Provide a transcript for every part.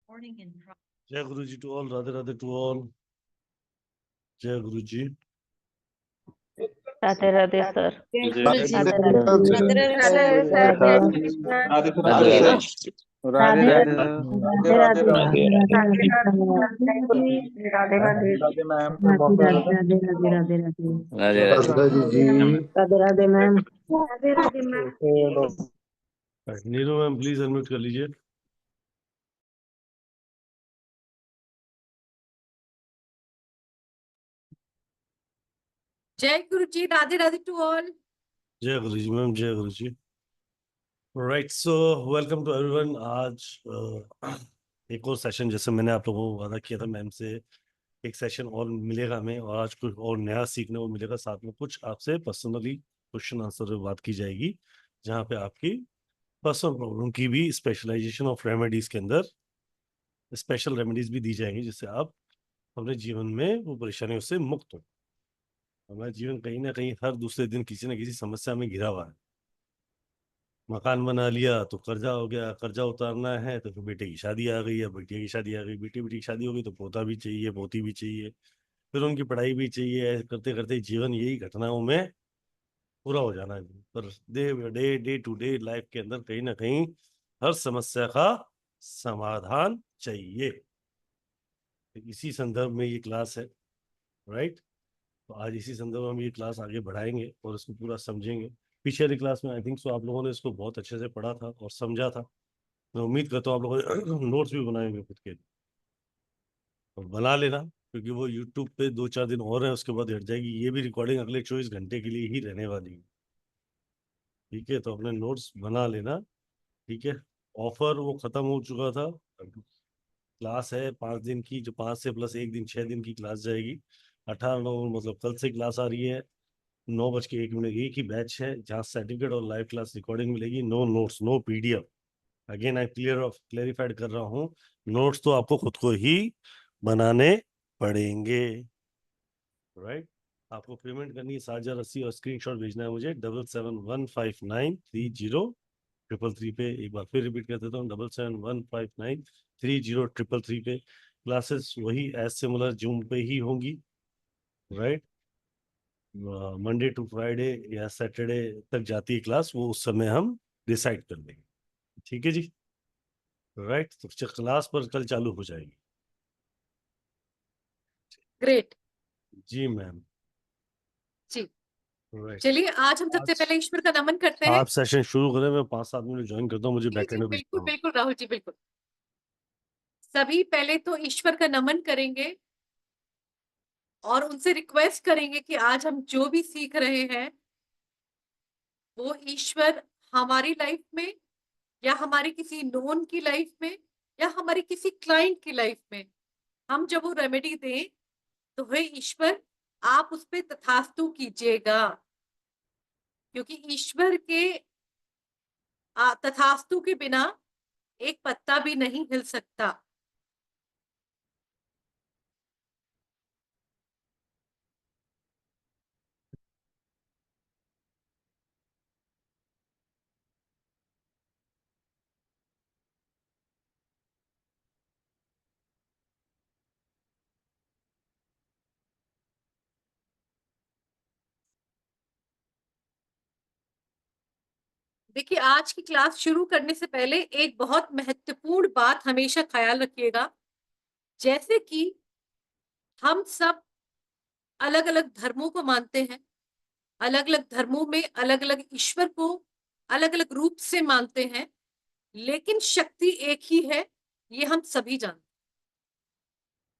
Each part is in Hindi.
जय गुरु जी to all, Radhe Radhe to all. जय गुरु जी। Radhe Radhe sir. Radhe Radhe Radhe Radhe Radhe Radhe ma'am. Neeru ma'am please unmute कर लीजिए। जय गुरु जी, राधे राधे टू ऑल। जय गुरु जी मैम, जय गुरु जी। Right, so welcome to everyone. आज एक और सेशन, जैसे मैंने आप लोगों को वादा किया था मैम से, एक सेशन और मिलेगा हमें, और आज कुछ और नया सीखने को मिलेगा। साथ में कुछ आपसे पर्सनली क्वेश्चन आंसर पे बात की जाएगी, जहाँ पे आपकी पर्सनल प्रॉब्लम की भी स्पेशलाइजेशन ऑफ रेमेडीज के अंदर स्पेशल रेमेडीज भी दी जाएंगी, जिससे आप अपने जीवन में वो परेशानियों से मुक्त हो। हमारा जीवन कहीं ना कहीं हर दूसरे दिन किसी न किसी समस्या में घिरा हुआ है। मकान बना लिया तो कर्जा हो गया, कर्जा उतारना है तो फिर बेटे की शादी आ गई, है बेटी की शादी आ गई, बेटी की शादी हो गई तो पोता भी चाहिए, पोती भी चाहिए, फिर उनकी पढ़ाई भी चाहिए। ऐसे करते करते जीवन यही घटनाओं में पूरा हो जाना है। Per day to day life के अंदर कहीं ना कहीं हर समस्या का समाधान चाहिए। इसी संदर्भ में ये क्लास है, राइट। तो आज इसी संदर्भ में हम ये क्लास आगे बढ़ाएंगे और इसको पूरा समझेंगे। पीछे वाली क्लास में आई थिंक सो आप लोगों ने इसको बहुत अच्छे से पढ़ा था और समझा था। मैं उम्मीद करता हूँ आप लोगों ने नोट्स भी बनाएंगे खुद के, और बना लेना, क्योंकि वो यूट्यूब पे 2-4 दिन और है, उसके बाद हट जाएगी। ये भी रिकॉर्डिंग अगले 24 घंटे के लिए ही रहने वाली है, ठीक है। तो अपने नोट्स बना लेना, ठीक है। ऑफर वो खत्म हो चुका था। क्लास है 5 दिन की, जो 5 से प्लस 1 दिन 6 दिन की क्लास जाएगी। 18 नवंबर मतलब कल से क्लास आ रही है। 9:01 एक ही बैच है, जहाँ सर्टिफिकेट और लाइव क्लास रिकॉर्डिंग मिलेगी। No notes, no PDF. Again I clarified कर रहा हूँ, नोट्स तो आपको खुद को ही बनाने पड़ेंगे, राइट। आपको पेमेंट करनी है 7,080 और स्क्रीनशॉट भेजना है मुझे 7715930333 पे। एक बार फिर रिपीट कर देता हूँ, 7715930333 पे। क्लासेस वही एज सिमिलर जूम पे ही होंगी, राइट। मंडे टू फ्राइडे या सैटरडे तक जाती है क्लास, वो उस समय हम डिसाइड कर देंगे, ठीक है जी, राइट। तो क्लास पर कल चालू हो जाएगी। ग्रेट जी मैम, जी। राइट। चलिए आज हम सबसे पहले ईश्वर का नमन करते हैं। आप सेशन शुरू करें, मैं 5-7 मिनट ज्वाइन करता हूँ, मुझे बैक एंड में बिल्कुल बिल्कुल राहुल जी, बिल्कुल। सभी पहले तो ईश्वर का नमन करेंगे और उनसे रिक्वेस्ट करेंगे कि आज हम जो भी सीख रहे हैं वो ईश्वर हमारी लाइफ में या हमारी किसी नोन की लाइफ में या हमारी किसी क्लाइंट की लाइफ में हम जब वो रेमेडी दें तो हे ईश्वर आप उस पे तथास्तु कीजिएगा, क्योंकि ईश्वर के तथास्तु के बिना एक पत्ता भी नहीं हिल सकता। देखिए, आज की क्लास शुरू करने से पहले एक बहुत महत्वपूर्ण बात हमेशा ख्याल रखिएगा। जैसे कि हम सब अलग अलग धर्मों को मानते हैं, अलग अलग धर्मों में अलग अलग ईश्वर को अलग अलग रूप से मानते हैं, लेकिन शक्ति एक ही है, ये हम सभी जानते हैं।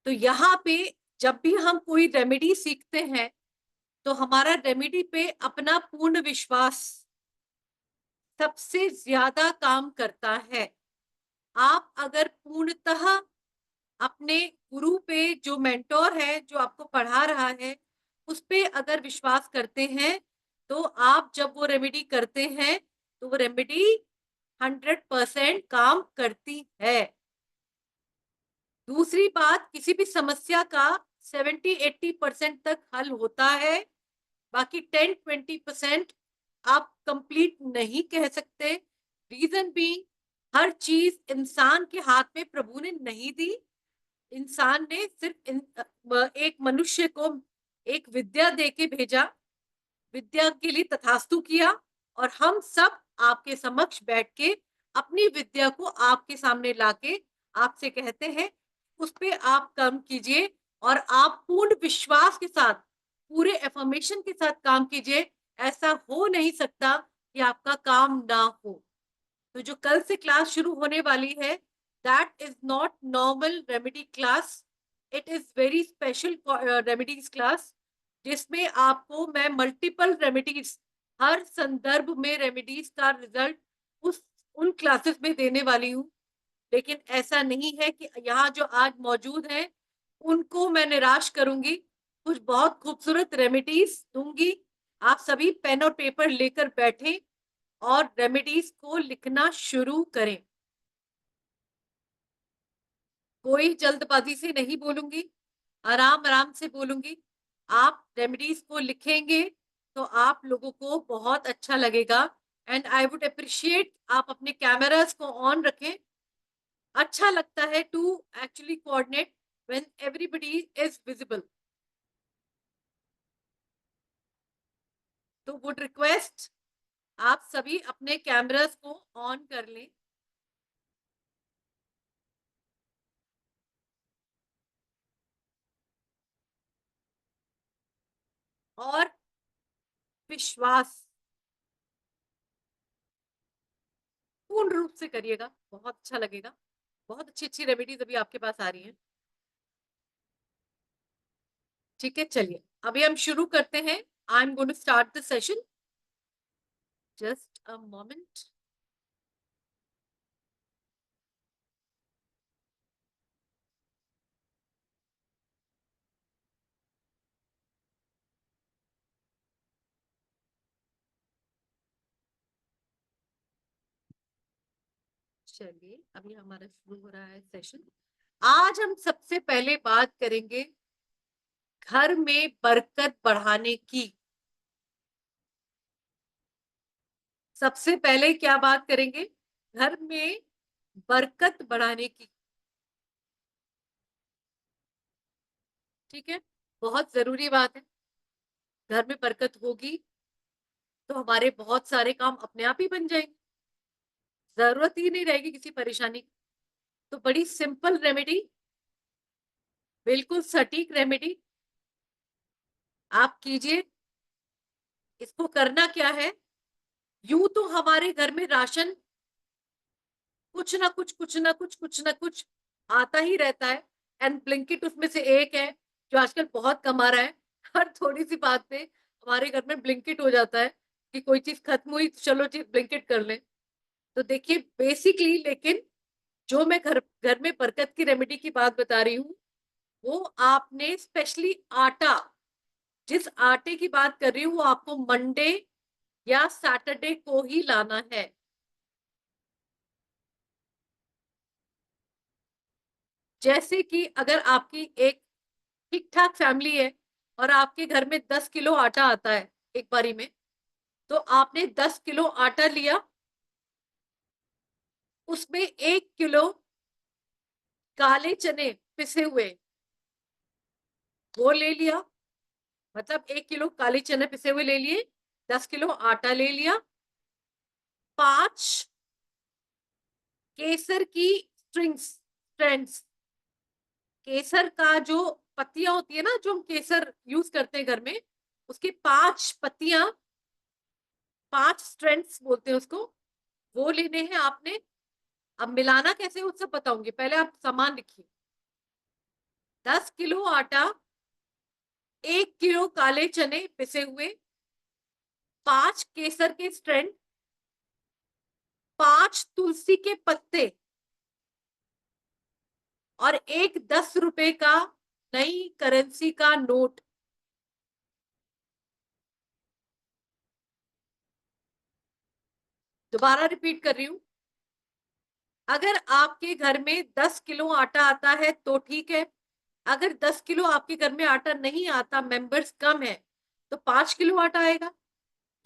तो यहाँ पे जब भी हम कोई रेमेडी सीखते हैं तो हमारा रेमेडी पे अपना पूर्ण विश्वास सबसे ज्यादा काम करता है। आप अगर पूर्णतः अपने गुरु पे, जो मेंटोर है, जो आपको पढ़ा रहा है, उस पे अगर विश्वास करते हैं तो आप जब वो रेमेडी करते हैं तो वो रेमेडी 100% काम करती है। दूसरी बात, किसी भी समस्या का 70-80% तक हल होता है, बाकी 10-20% आप कंप्लीट नहीं कह सकते। रीजन भी हर चीज इंसान के हाथ में प्रभु ने नहीं दी। इंसान ने सिर्फ एक मनुष्य को एक विद्या देके भेजा, विद्या के लिए तथास्तु किया, और हम सब आपके समक्ष बैठ के अपनी विद्या को आपके सामने लाके आपसे कहते हैं उस पे आप काम कीजिए, और आप पूर्ण विश्वास के साथ, पूरे एफर्मेशन के साथ काम कीजिए। ऐसा हो नहीं सकता कि आपका काम ना हो। तो जो कल से क्लास शुरू होने वाली है, that is not normal remedy class, it is very special remedies class, जिसमें आपको मैं मल्टीपल रेमेडीज, हर संदर्भ में रेमेडीज का रिजल्ट उस उन क्लासेस में देने वाली हूँ। लेकिन ऐसा नहीं है कि यहाँ जो आज मौजूद हैं उनको मैं निराश करूंगी, कुछ बहुत खूबसूरत रेमेडीज दूंगी। आप सभी पेन और पेपर लेकर बैठें और रेमेडीज को लिखना शुरू करें। कोई जल्दबाजी से नहीं बोलूंगी, आराम आराम से बोलूंगी। आप रेमेडीज को लिखेंगे तो आप लोगों को बहुत अच्छा लगेगा। एंड आई वुड अप्रिशिएट आप अपने कैमरास को ऑन रखें। अच्छा लगता है to actually coordinate when everybody is visible. तो वुड रिक्वेस्ट आप सभी अपने कैमरास को ऑन कर लें। और विश्वास पूर्ण रूप से करिएगा, बहुत अच्छा लगेगा। बहुत अच्छी अच्छी रेमेडीज अभी आपके पास आ रही हैं। ठीक है, चलिए अभी हम शुरू करते हैं। I am going to start the session, just a moment. चलिए अभी हमारा शुरू हो रहा है सेशन। आज हम सबसे पहले बात करेंगे घर में बरकत बढ़ाने की। सबसे पहले क्या बात करेंगे? घर में बरकत बढ़ाने की। ठीक है, बहुत जरूरी बात है। घर में बरकत होगी तो हमारे बहुत सारे काम अपने आप ही बन जाएंगे, जरूरत ही नहीं रहेगी किसी परेशानी की। तो बड़ी सिंपल रेमेडी, बिल्कुल सटीक रेमेडी आप कीजिए। इसको करना क्या है? यूं तो हमारे घर में राशन कुछ ना कुछ आता ही रहता है। एंड ब्लिंकिट उसमें से एक है जो आजकल बहुत कमा रहा है। हर थोड़ी सी बात पे हमारे घर में ब्लिंकिट हो जाता है कि कोई चीज खत्म हुई तो चलो चीज ब्लिंकिट कर लें। तो देखिए बेसिकली, लेकिन जो मैं घर घर में बरकत की रेमेडी की बात बता रही हूँ, वो आपने स्पेशली आटा, जिस आटे की बात कर रही हूँ वो आपको मंडे या सैटरडे को ही लाना है। जैसे कि अगर आपकी एक ठीक ठाक फैमिली है और आपके घर में 10 किलो आटा आता है एक बारी में, तो आपने 10 किलो आटा लिया, उसमें 1 किलो काले चने पिसे हुए वो ले लिया। मतलब 1 किलो काले चने पिसे हुए ले लिए, 10 किलो आटा ले लिया, 5 केसर की स्ट्रेंड्स, केसर का जो पत्तियां होती है ना, जो हम केसर यूज करते हैं घर में, उसकी 5 पत्तियां, 5 स्ट्रेंड्स बोलते हैं उसको, वो लेने हैं आपने। अब मिलाना कैसे वो सब बताऊंगी, पहले आप सामान लिखिए। 10 किलो आटा, 1 किलो काले चने पिसे हुए, 5 केसर के स्ट्रेंड, 5 तुलसी के पत्ते, और एक 10 रुपए का नई करेंसी का नोट। दोबारा रिपीट कर रही हूं, अगर आपके घर में 10 किलो आटा आता है तो ठीक है। अगर 10 किलो आपके घर में आटा नहीं आता, मेंबर्स कम है, तो 5 किलो आटा आएगा।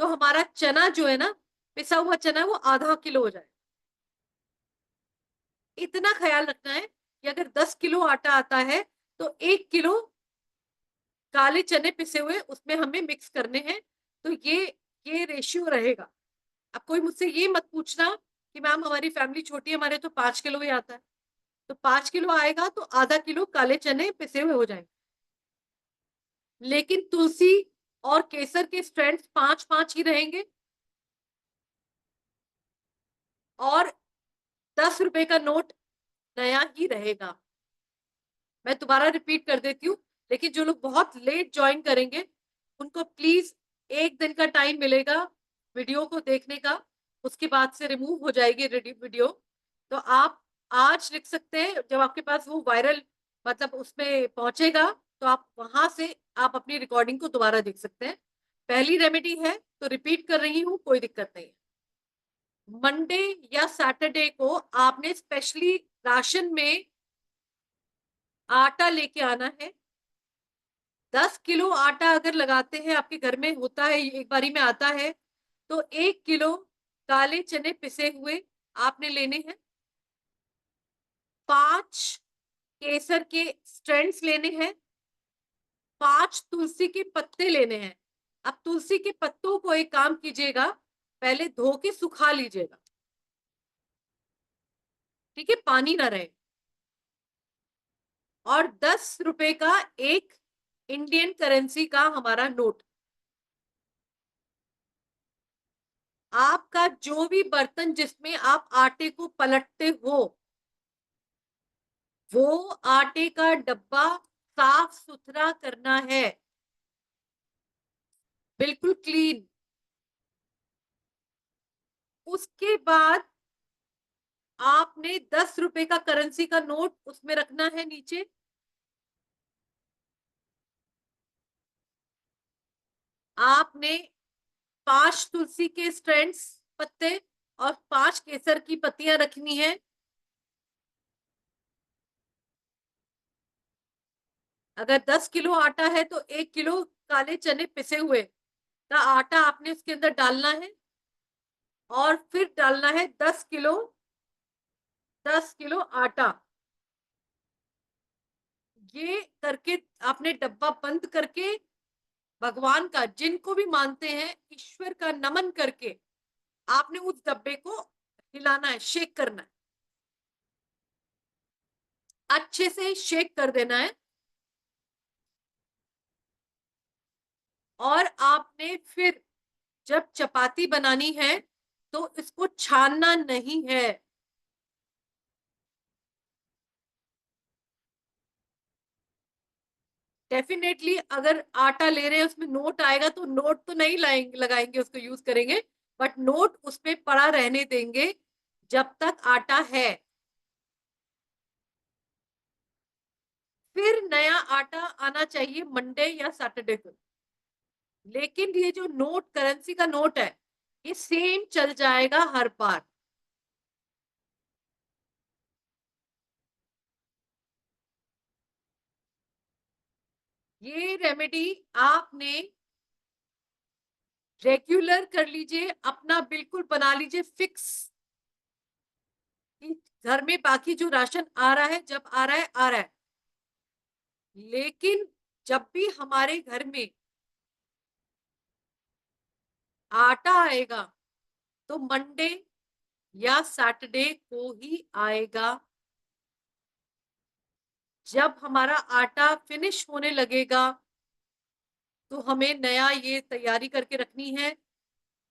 तो हमारा चना जो है ना, पिसा हुआ चना, वो ½ किलो हो जाए। इतना ख्याल रखना है कि अगर 10 किलो आटा आता है तो 1 किलो काले चने पिसे हुए उसमें हमें मिक्स करने हैं। तो ये रेशियो रहेगा। अब कोई मुझसे ये मत पूछना कि मैम हमारी फैमिली छोटी है, हमारे तो 5 किलो ही आता है। तो 5 किलो आएगा तो आधा किलो काले चने पिसे हुए हो जाएंगे। लेकिन तुलसी और केसर के स्ट्रैंड्स 5-5 ही रहेंगे। और 10 रुपए का नोट नया ही रहेगा। मैं दोबारा रिपीट कर देती हूँ, लेकिन जो लोग बहुत लेट ज्वाइन करेंगे उनको प्लीज 1 दिन का टाइम मिलेगा वीडियो को देखने का, उसके बाद से रिमूव हो जाएगी वीडियो। तो आप आज लिख सकते हैं, जब आपके पास वो वायरल मतलब उसमें पहुंचेगा तो आप वहां से आप अपनी रिकॉर्डिंग को दोबारा देख सकते हैं। पहली रेमेडी है तो रिपीट कर रही हूँ, कोई दिक्कत नहीं है। मंडे या सैटरडे को आपने स्पेशली राशन में आटा लेके आना है। 10 किलो आटा अगर लगाते हैं, आपके घर में होता है, एक बारी में आता है, तो 1 किलो काले चने पिसे हुए आपने लेने हैं। 5 केसर के स्ट्रैंड्स लेने हैं। 5 तुलसी के पत्ते लेने हैं। अब तुलसी के पत्तों को एक काम कीजिएगा, पहले धो के सुखा लीजिएगा, ठीक है, पानी ना रहे। और 10 रुपए का एक इंडियन करेंसी का हमारा नोट। आपका जो भी बर्तन जिसमें आप आटे को पलटते हो, वो आटे का डब्बा साफ सुथरा करना है, बिल्कुल क्लीन। उसके बाद आपने 10 रुपए का करेंसी का नोट उसमें रखना है नीचे। आपने 5 तुलसी के स्ट्रैंड्स पत्ते और 5 केसर की पत्तियां रखनी है। अगर 10 किलो आटा है तो 1 किलो काले चने पिसे हुए का आटा आपने उसके अंदर डालना है। और फिर डालना है 10 किलो आटा। ये करके आपने डब्बा बंद करके, भगवान का जिनको भी मानते हैं ईश्वर का नमन करके आपने उस डब्बे को हिलाना है, शेक करना है, अच्छे से शेक कर देना है। और आपने फिर जब चपाती बनानी है तो इसको छानना नहीं है। डेफिनेटली अगर आटा ले रहे हैं उसमें नोट आएगा तो नोट तो नहीं लाएंगे, लगाएंगे, उसको यूज करेंगे, बट नोट उसमें पड़ा रहने देंगे जब तक आटा है। फिर नया आटा आना चाहिए मंडे या सैटरडे को। लेकिन ये जो नोट करेंसी का नोट है ये सेम चल जाएगा हर बार। ये रेमेडी आपने रेगुलर कर लीजिए, अपना बिल्कुल बना लीजिए फिक्स। घर में बाकी जो राशन आ रहा है, जब आ रहा है आ रहा है, लेकिन जब भी हमारे घर में आटा आएगा तो मंडे या सैटरडे को ही आएगा। जब हमारा आटा फिनिश होने लगेगा तो हमें नया ये तैयारी करके रखनी है।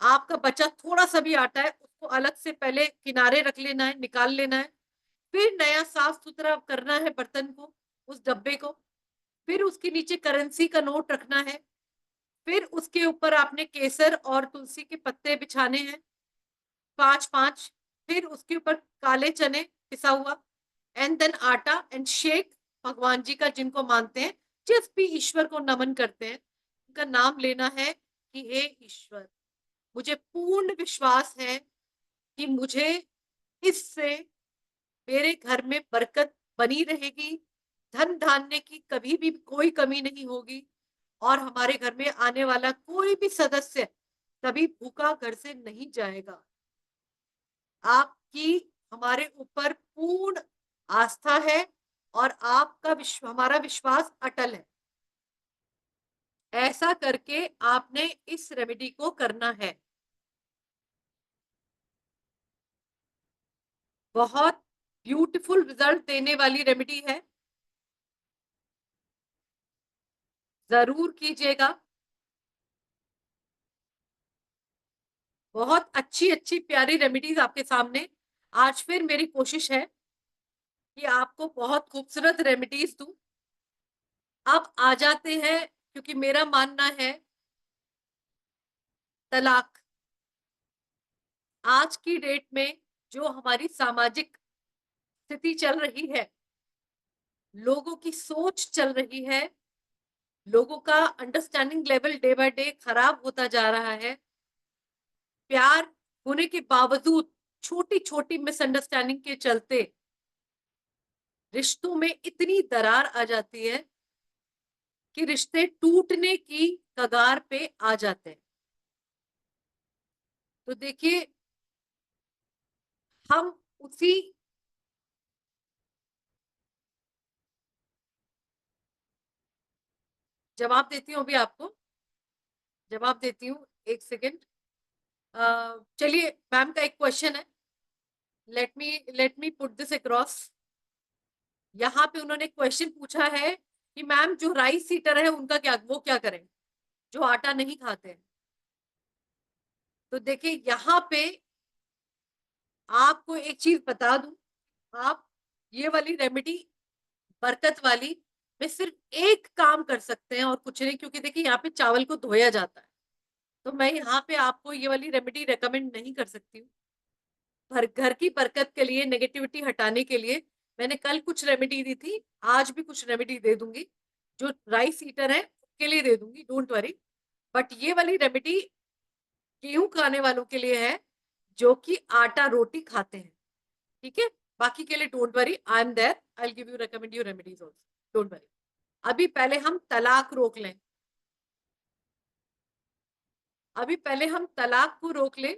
आपका बचा थोड़ा सा भी आटा है उसको अलग से पहले किनारे रख लेना है, निकाल लेना है। फिर नया साफ सुथरा करना है बर्तन को, उस डब्बे को। फिर उसके नीचे करेंसी का नोट रखना है। फिर उसके ऊपर आपने केसर और तुलसी के पत्ते बिछाने हैं, 5-5। फिर उसके ऊपर काले चने पिसा हुआ, एंड देन आटा एंड शेक। भगवान जी का जिनको मानते हैं, जिस भी ईश्वर को नमन करते हैं, उनका नाम लेना है कि हे ईश्वर, मुझे पूर्ण विश्वास है कि मुझे इससे मेरे घर में बरकत बनी रहेगी, धन धान्य की कभी भी कोई कमी नहीं होगी, और हमारे घर में आने वाला कोई भी सदस्य कभी भूखा घर से नहीं जाएगा। आपकी हमारे ऊपर पूर्ण आस्था है और आपका हमारा विश्वास अटल है। ऐसा करके आपने इस रेमेडी को करना है। बहुत ब्यूटीफुल रिजल्ट देने वाली रेमेडी है, जरूर कीजिएगा। बहुत अच्छी अच्छी प्यारी रेमेडीज आपके सामने। आज फिर मेरी कोशिश है कि आपको बहुत खूबसूरत रेमेडीज दूं। अब आ जाते हैं, क्योंकि मेरा मानना है तलाक। आज की डेट में जो हमारी सामाजिक स्थिति चल रही है, लोगों की सोच चल रही है, लोगों का understanding level day by day खराब होता जा रहा है। प्यार होने के बावजूद छोटी छोटी मिसअंडरस्टैंडिंग के चलते रिश्तों में इतनी दरार आ जाती है कि रिश्ते टूटने की कगार पे आ जाते हैं। तो देखिए, हम उसी जवाब देती हूँ, अभी आपको जवाब देती हूँ, एक सेकेंड। चलिए, मैम का एक क्वेश्चन है, let me put this across. यहाँ पे उन्होंने क्वेश्चन पूछा है कि मैम जो राइस ईटर है उनका क्या, वो क्या करें जो आटा नहीं खाते हैं। तो देखिए, यहाँ पे आपको एक चीज बता दूं, आप ये वाली रेमेडी बरकत वाली में सिर्फ एक काम कर सकते हैं और कुछ नहीं, क्योंकि देखिए यहाँ पे चावल को धोया जाता है। तो मैं यहाँ पे आपको ये वाली रेमेडी रेकमेंड नहीं कर सकती हूँ। घर की बरकत के लिए, नेगेटिविटी हटाने के लिए मैंने कल कुछ रेमेडी दी थी, आज भी कुछ रेमेडी दे दूंगी। जो राइस ईटर है उनके लिए दे दूंगी, डोंट वरी। बट ये वाली रेमेडी गेहूं खाने वालों के लिए है, जो कि आटा रोटी खाते हैं। ठीक है, बाकी के लिए don't worry, I am there, I will give you recommend you remedies also, don't worry. अभी पहले हम तलाक रोक लें, अभी पहले हम तलाक को रोक लें।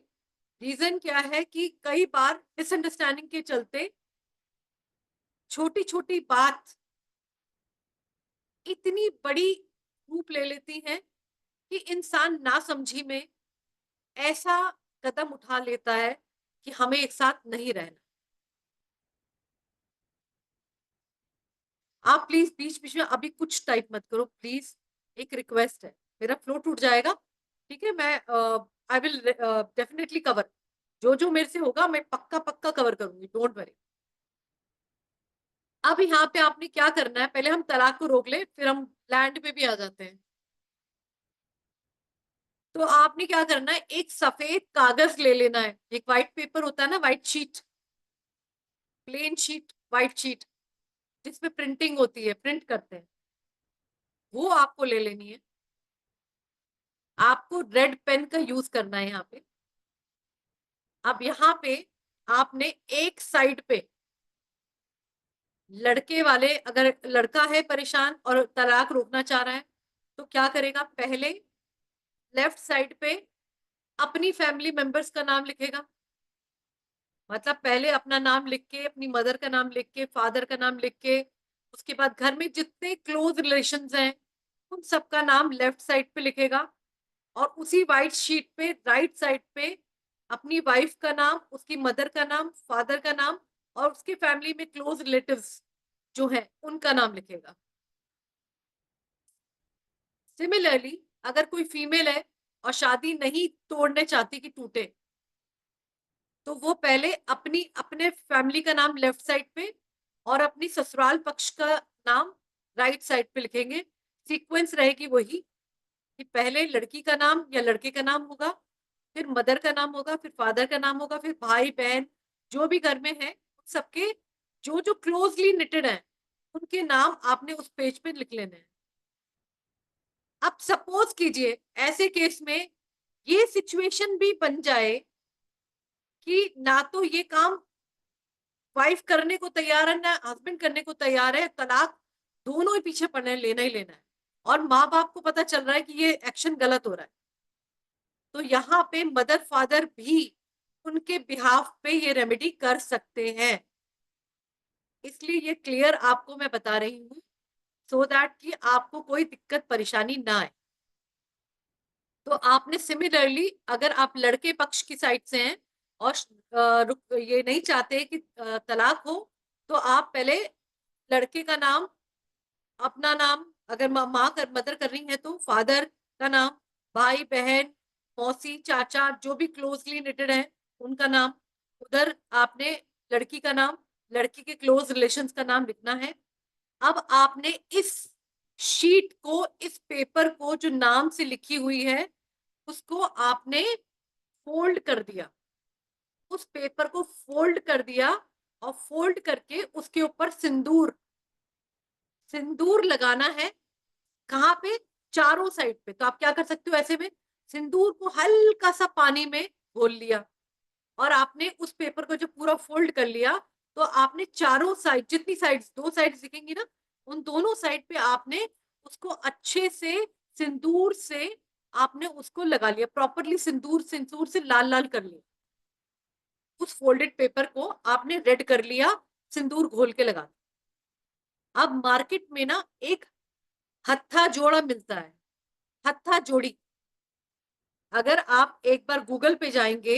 रीजन क्या है कि कई बार मिसअंडरस्टैंडिंग के चलते छोटी छोटी बात इतनी बड़ी रूप ले लेती है कि इंसान नासमझी में ऐसा कदम उठा लेता है कि हमें एक साथ नहीं रहना। आप प्लीज बीच बीच में अभी कुछ टाइप मत करो प्लीज, एक रिक्वेस्ट है, मेरा फ्लो टूट जाएगा। ठीक है, मैं आई विल डेफिनेटली कवर, जो जो मेरे से होगा मैं पक्का पक्का कवर करूंगी, डोंट वरी। अब यहाँ पे आपने क्या करना है, पहले हम तलाक को रोक ले, फिर हम लैंड पे भी आ जाते हैं। तो आपने क्या करना है, एक सफेद कागज ले लेना है, एक व्हाइट पेपर होता है ना, white sheet, plain sheet, white sheet जिसपे प्रिंटिंग होती है, प्रिंट करते हैं, वो आपको ले लेनी है। आपको रेड पेन का यूज करना है यहाँ पे। अब यहाँ पे आपने एक साइड पे लड़के वाले, अगर लड़का है परेशान और तलाक रोकना चाह रहा है तो क्या करेगा, पहले लेफ्ट साइड पे अपनी फैमिली मेंबर्स का नाम लिखेगा। मतलब पहले अपना नाम लिख के, अपनी मदर का नाम लिख के, फादर का नाम लिख के, उसके बाद घर में जितने क्लोज रिलेशंस हैं उन सबका नाम लेफ्ट साइड पे लिखेगा। और उसी वाइट शीट पे राइट साइड पे अपनी वाइफ का नाम, उसकी मदर का नाम, फादर का नाम और उसके फैमिली में क्लोज रिलेटिव्स जो है उनका नाम लिखेगा। सिमिलरली, अगर कोई फीमेल है और शादी नहीं तोड़ने चाहती कि टूटे, तो वो पहले अपनी अपने फैमिली का नाम लेफ्ट साइड पे और अपनी ससुराल पक्ष का नाम राइट साइड पे लिखेंगे। सीक्वेंस रहेगी वही कि पहले लड़की का नाम या लड़के का नाम होगा, फिर मदर का नाम होगा, फिर फादर का नाम होगा, फिर भाई बहन जो भी घर में है सबके जो जो क्लोजली निटेड है उनके नाम आपने उस पेज पे लिख लेने हैं। अब सपोज कीजिए ऐसे केस में ये सिचुएशन भी बन जाए कि ना तो ये काम वाइफ करने को तैयार है ना हस्बैंड करने को तैयार है, तलाक दोनों ही पीछे पड़ना है, लेना ही लेना है, और माँ बाप को पता चल रहा है कि ये एक्शन गलत हो रहा है, तो यहाँ पे मदर फादर भी उनके बिहाफ पे ये रेमेडी कर सकते हैं। इसलिए ये क्लियर आपको मैं बता रही हूँ, सो दैट कि आपको कोई दिक्कत परेशानी ना आए। तो आपने सिमिलरली, अगर आप लड़के पक्ष की साइड से हैं और ये नहीं चाहते कि तलाक हो, तो आप पहले लड़के का नाम, अपना नाम, अगर मदर कर रही है तो फादर का नाम, भाई बहन मौसी चाचा जो भी क्लोजली रिलेटेड है उनका नाम, उधर आपने लड़की का नाम, लड़की के क्लोज रिलेशंस का नाम लिखना है। अब आपने इस शीट को, इस पेपर को जो नाम से लिखी हुई है उसको आपने फोल्ड कर दिया, उस पेपर को फोल्ड कर दिया और फोल्ड करके उसके ऊपर सिंदूर, सिंदूर लगाना है। कहाँ पे? चारों साइड पे। तो आप क्या कर सकते हो, ऐसे में सिंदूर को हल्का सा पानी में घोल लिया और आपने उस पेपर को जो पूरा फोल्ड कर लिया, तो आपने चारों साइड, जितनी साइड्स, दो साइड्स दिखेंगी ना, उन दोनों साइड पे आपने उसको अच्छे से सिंदूर से आपने उसको लगा लिया, प्रॉपरली सिंदूर सिंदूर से लाल लाल कर लिया। उस फोल्डेड पेपर को आपने रेड कर लिया, सिंदूर घोल के लगा दिया। अब मार्केट में ना एक हत्था जोड़ा मिलता है, हत्था जोड़ी। अगर आप एक बार गूगल पे जाएंगे,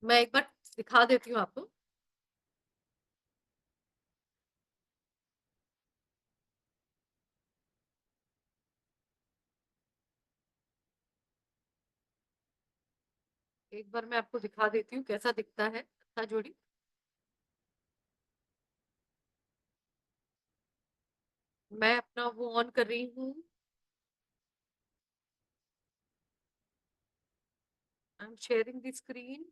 मैं एक बार दिखा देती हूँ आपको। एक बार मैं आपको दिखा देती हूँ कैसा दिखता है हत्था जोड़ी। मैं अपना वो ऑन कर रही हूँ, I am sharing the screen.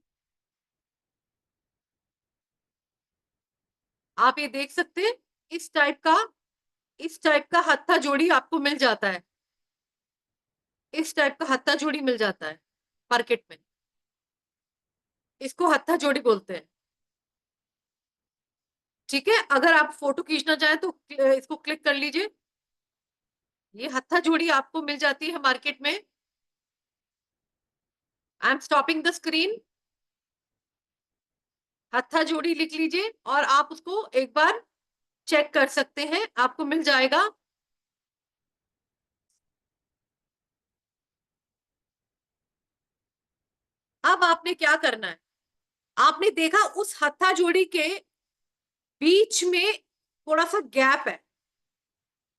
आप ये देख सकते हैं, इस टाइप का, इस टाइप का हत्था जोड़ी आपको मिल जाता है, इस टाइप का हत्था जोड़ी मिल जाता है मार्केट में। इसको हत्था जोड़ी बोलते हैं। ठीक है, अगर आप फोटो खींचना चाहें तो इसको क्लिक कर लीजिए। ये हत्था जोड़ी आपको मिल जाती है मार्केट में। I am stopping the screen. हत्था जोड़ी लिख लीजिए और आप उसको एक बार चेक कर सकते हैं, आपको मिल जाएगा। अब आपने क्या करना है, आपने देखा उस हत्था जोड़ी के बीच में थोड़ा सा गैप है,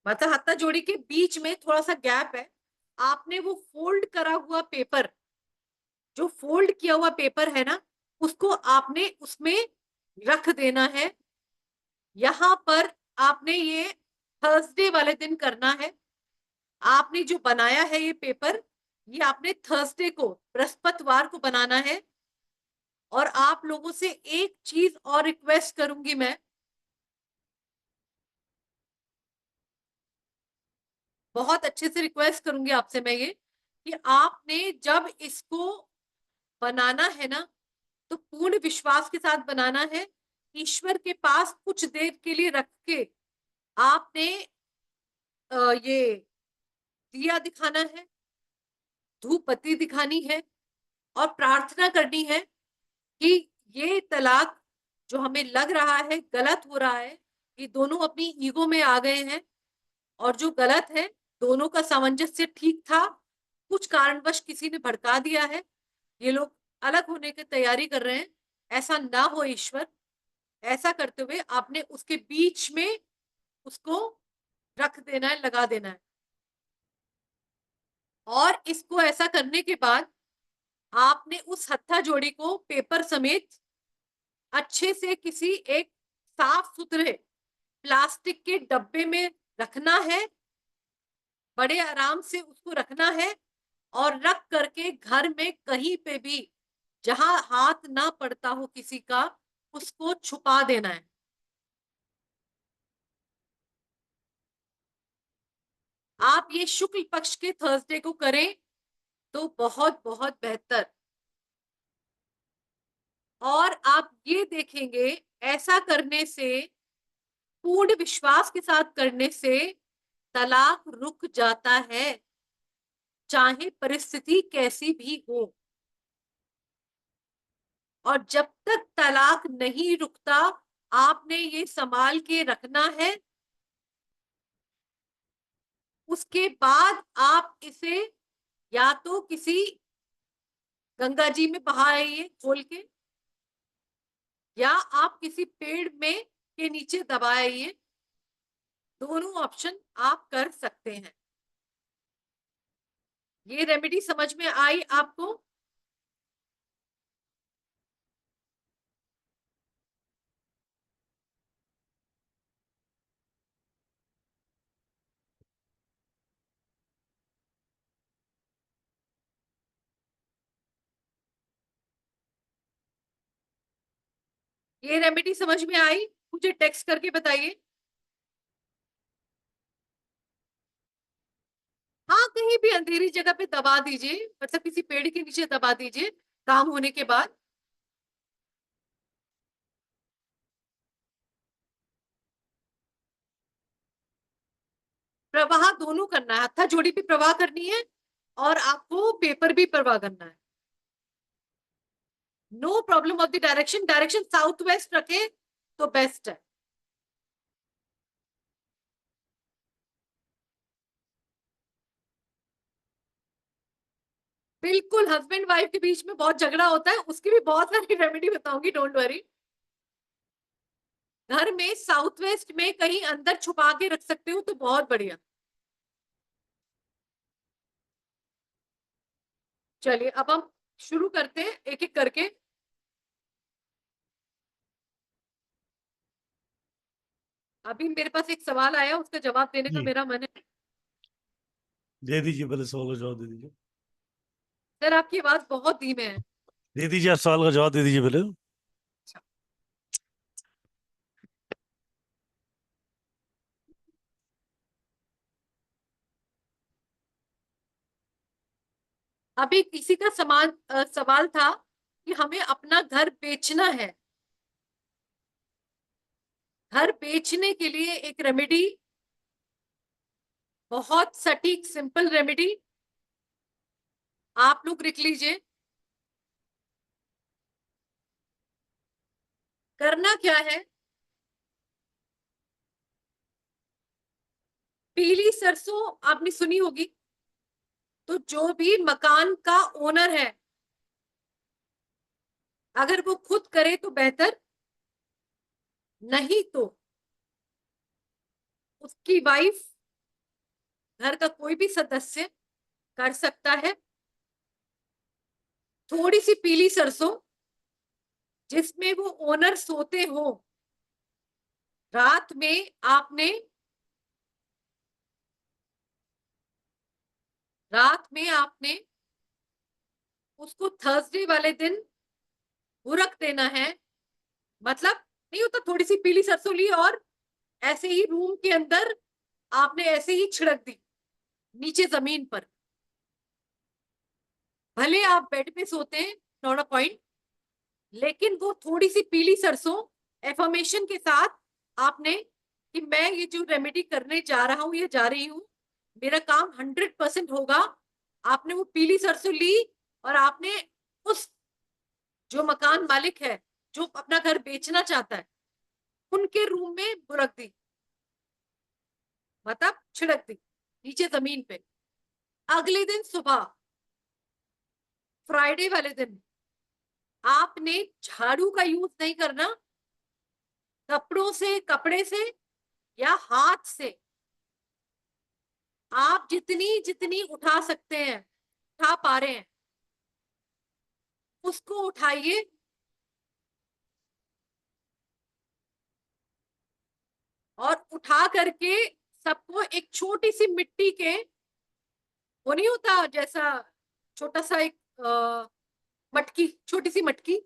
मतलब हत्था जोड़ी के बीच में थोड़ा सा गैप है। आपने वो फोल्ड करा हुआ पेपर, जो फोल्ड किया हुआ पेपर है ना, उसको आपने उसमें रख देना है। यहां पर आपने ये थर्सडे वाले दिन करना है। आपने जो बनाया है ये पेपर, ये आपने थर्सडे को, बृहस्पतिवार को बनाना है। और आप लोगों से एक चीज और रिक्वेस्ट करूंगी मैं, बहुत अच्छे से रिक्वेस्ट करूंगी आपसे मैं ये, कि आपने जब इसको बनाना है ना, तो पूर्ण विश्वास के साथ बनाना है। ईश्वर के पास कुछ देर के लिए रख के आपने ये दिया दिखाना है, धूप बत्ती दिखानी है और प्रार्थना करनी है कि ये तलाक जो हमें लग रहा है गलत हो रहा है, ये दोनों अपनी ईगो में आ गए हैं और जो गलत है, दोनों का सामंजस्य ठीक था, कुछ कारणवश किसी ने भड़का दिया है, ये लोग अलग होने की तैयारी कर रहे हैं। ऐसा ना हो ईश्वर। ऐसा करते हुए आपने उसके बीच में उसको रख देना है, लगा देना है। और इसको ऐसा करने के बाद आपने उस हत्था जोड़ी को पेपर समेत अच्छे से किसी एक साफ सुथरे प्लास्टिक के डब्बे में रखना है, बड़े आराम से उसको रखना है। और रख करके घर में कहीं पे भी जहां हाथ ना पड़ता हो किसी का, उसको छुपा देना है। आप ये शुक्ल पक्ष के थर्सडे को करें तो बहुत बहुत बेहतर। और आप ये देखेंगे, ऐसा करने से, पूर्ण विश्वास के साथ करने से तलाक रुक जाता है, चाहे परिस्थिति कैसी भी हो। और जब तक तलाक नहीं रुकता आपने ये संभाल के रखना है। उसके बाद आप इसे या तो किसी गंगा जी में बहा आइए खोल के, या आप किसी पेड़ में के नीचे दबाइए। दोनों ऑप्शन आप कर सकते हैं। ये रेमेडी समझ में आई आपको? ये रेमेडी समझ में आई? मुझे टेक्स्ट करके बताइए। हाँ, कहीं भी अंधेरी जगह पे दबा दीजिए, मतलब किसी पेड़ के नीचे दबा दीजिए काम होने के बाद। प्रवाह दोनों करना है, हत्था जोड़ी भी प्रवाह करनी है और आपको पेपर भी प्रवाह करना है। No problem of the direction, direction south west रखे तो बेस्ट है। बिल्कुल, हस्बैंड वाइफ के बीच में बहुत झगड़ा होता है, उसकी भी बहुत सारी रेमेडी बताऊंगी, डोंट वरी। घर में साउथ वेस्ट में कहीं अंदर छुपा के रख सकते हो तो बहुत बढ़िया। चलिए अब हम शुरू करते हैं एक एक करके। अभी मेरे पास एक सवाल आया, उसका जवाब देने का जी मेरा मन है। दे दीजिए, पहले सवाल का जवाब दे दीजिए। सर आपकी आवाज बहुत धीमे है। दे दीजिए, आप सवाल का जवाब दे दीजिए पहले। अभी किसी का सवाल था कि हमें अपना घर बेचना है। घर बेचने के लिए एक रेमेडी, बहुत सटीक सिंपल रेमेडी, आप लोग लिख लीजिए। करना क्या है, पीली सरसों आपने सुनी होगी, तो जो भी मकान का ओनर है अगर वो खुद करे तो बेहतर, नहीं तो उसकी वाइफ, घर का कोई भी सदस्य कर सकता है। थोड़ी सी पीली सरसों जिसमें वो ओनर सोते हो, रात में आपने उसको थर्सडे वाले दिन हुरक देना है। मतलब नहीं होता, थोड़ी सी पीली सरसों ली और ऐसे ही रूम के अंदर आपने ऐसे ही छिड़क दी नीचे जमीन पर। भले आप बेड पे सोते हैं, नॉट अ पॉइंट, लेकिन वो थोड़ी सी पीली सरसों एफर्मेशन के साथ आपने कि मैं ये जो रेमेडी करने जा रहा हूं या जा रही हूं, मेरा काम 100% होगा। आपने वो पीली सरसों ली और आपने उस जो मकान मालिक है जो अपना घर बेचना चाहता है उनके रूम में बुरक दी, मतलब छिड़क दी नीचे जमीन पे। अगले दिन सुबह, फ्राइडे वाले दिन, आपने झाड़ू का यूज नहीं करना, कपड़े से या हाथ से आप जितनी जितनी उठा सकते हैं, उठा पा रहे हैं, उसको उठाइए। और उठा करके सबको एक छोटी सी मिट्टी के, वो नहीं होता जैसा छोटा सा एक मटकी, छोटी सी मटकी,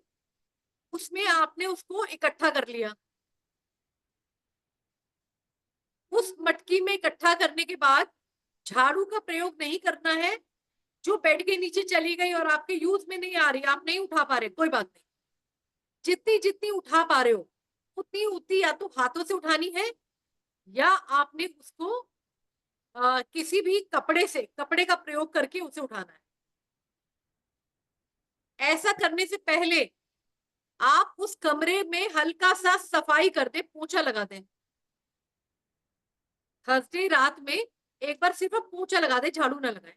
उसमें आपने उसको इकट्ठा कर लिया। उस मटकी में इकट्ठा करने के बाद झाड़ू का प्रयोग नहीं करना है। जो बेड के नीचे चली गई और आपके यूज में नहीं आ रही, आप नहीं उठा पा रहे, कोई बात नहीं, जितनी जितनी उठा पा रहे हो उतनी उतनी या तो हाथों से उठानी है या आपने उसको किसी भी कपड़े का प्रयोग करके उसे उठाना है। ऐसा करने से पहले आप उस कमरे में हल्का सा सफाई कर दें, पोछा लगा दें। थर्सडे रात में एक बार सिर्फ आप पोछा लगा दें, झाड़ू ना लगाएं।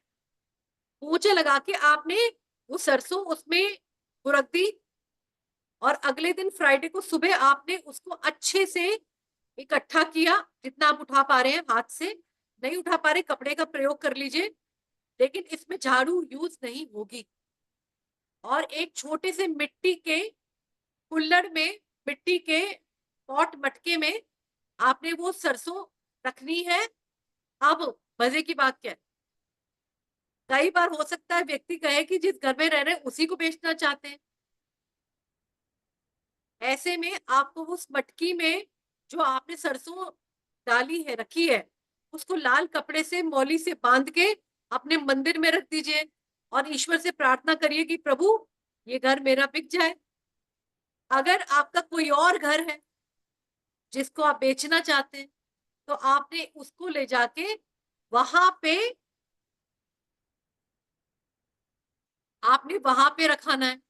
पोछा लगा के आपने वो सरसों उसमें बुरक दी, और अगले दिन फ्राइडे को सुबह आपने उसको अच्छे से इकट्ठा किया, जितना आप उठा पा रहे हैं हाथ से। नहीं उठा पा रहे, कपड़े का प्रयोग कर लीजिए, लेकिन इसमें झाड़ू यूज नहीं होगी। और एक छोटे से मिट्टी के कुल्हड़ में, मिट्टी के पॉट मटके में आपने वो सरसों रखनी है। अब मजे की बात क्या है, कई बार हो सकता है व्यक्ति कहे कि जिस घर में रह रहे हैं उसी को बेचना चाहते हैं। ऐसे में आपको उस मटकी में जो आपने सरसों डाली है, रखी है, उसको लाल कपड़े से मौली से बांध के अपने मंदिर में रख दीजिए, और ईश्वर से प्रार्थना करिए कि प्रभु ये घर मेरा बिक जाए। अगर आपका कोई और घर है जिसको आप बेचना चाहते हैं, तो आपने उसको ले जाके वहां पे रखाना है,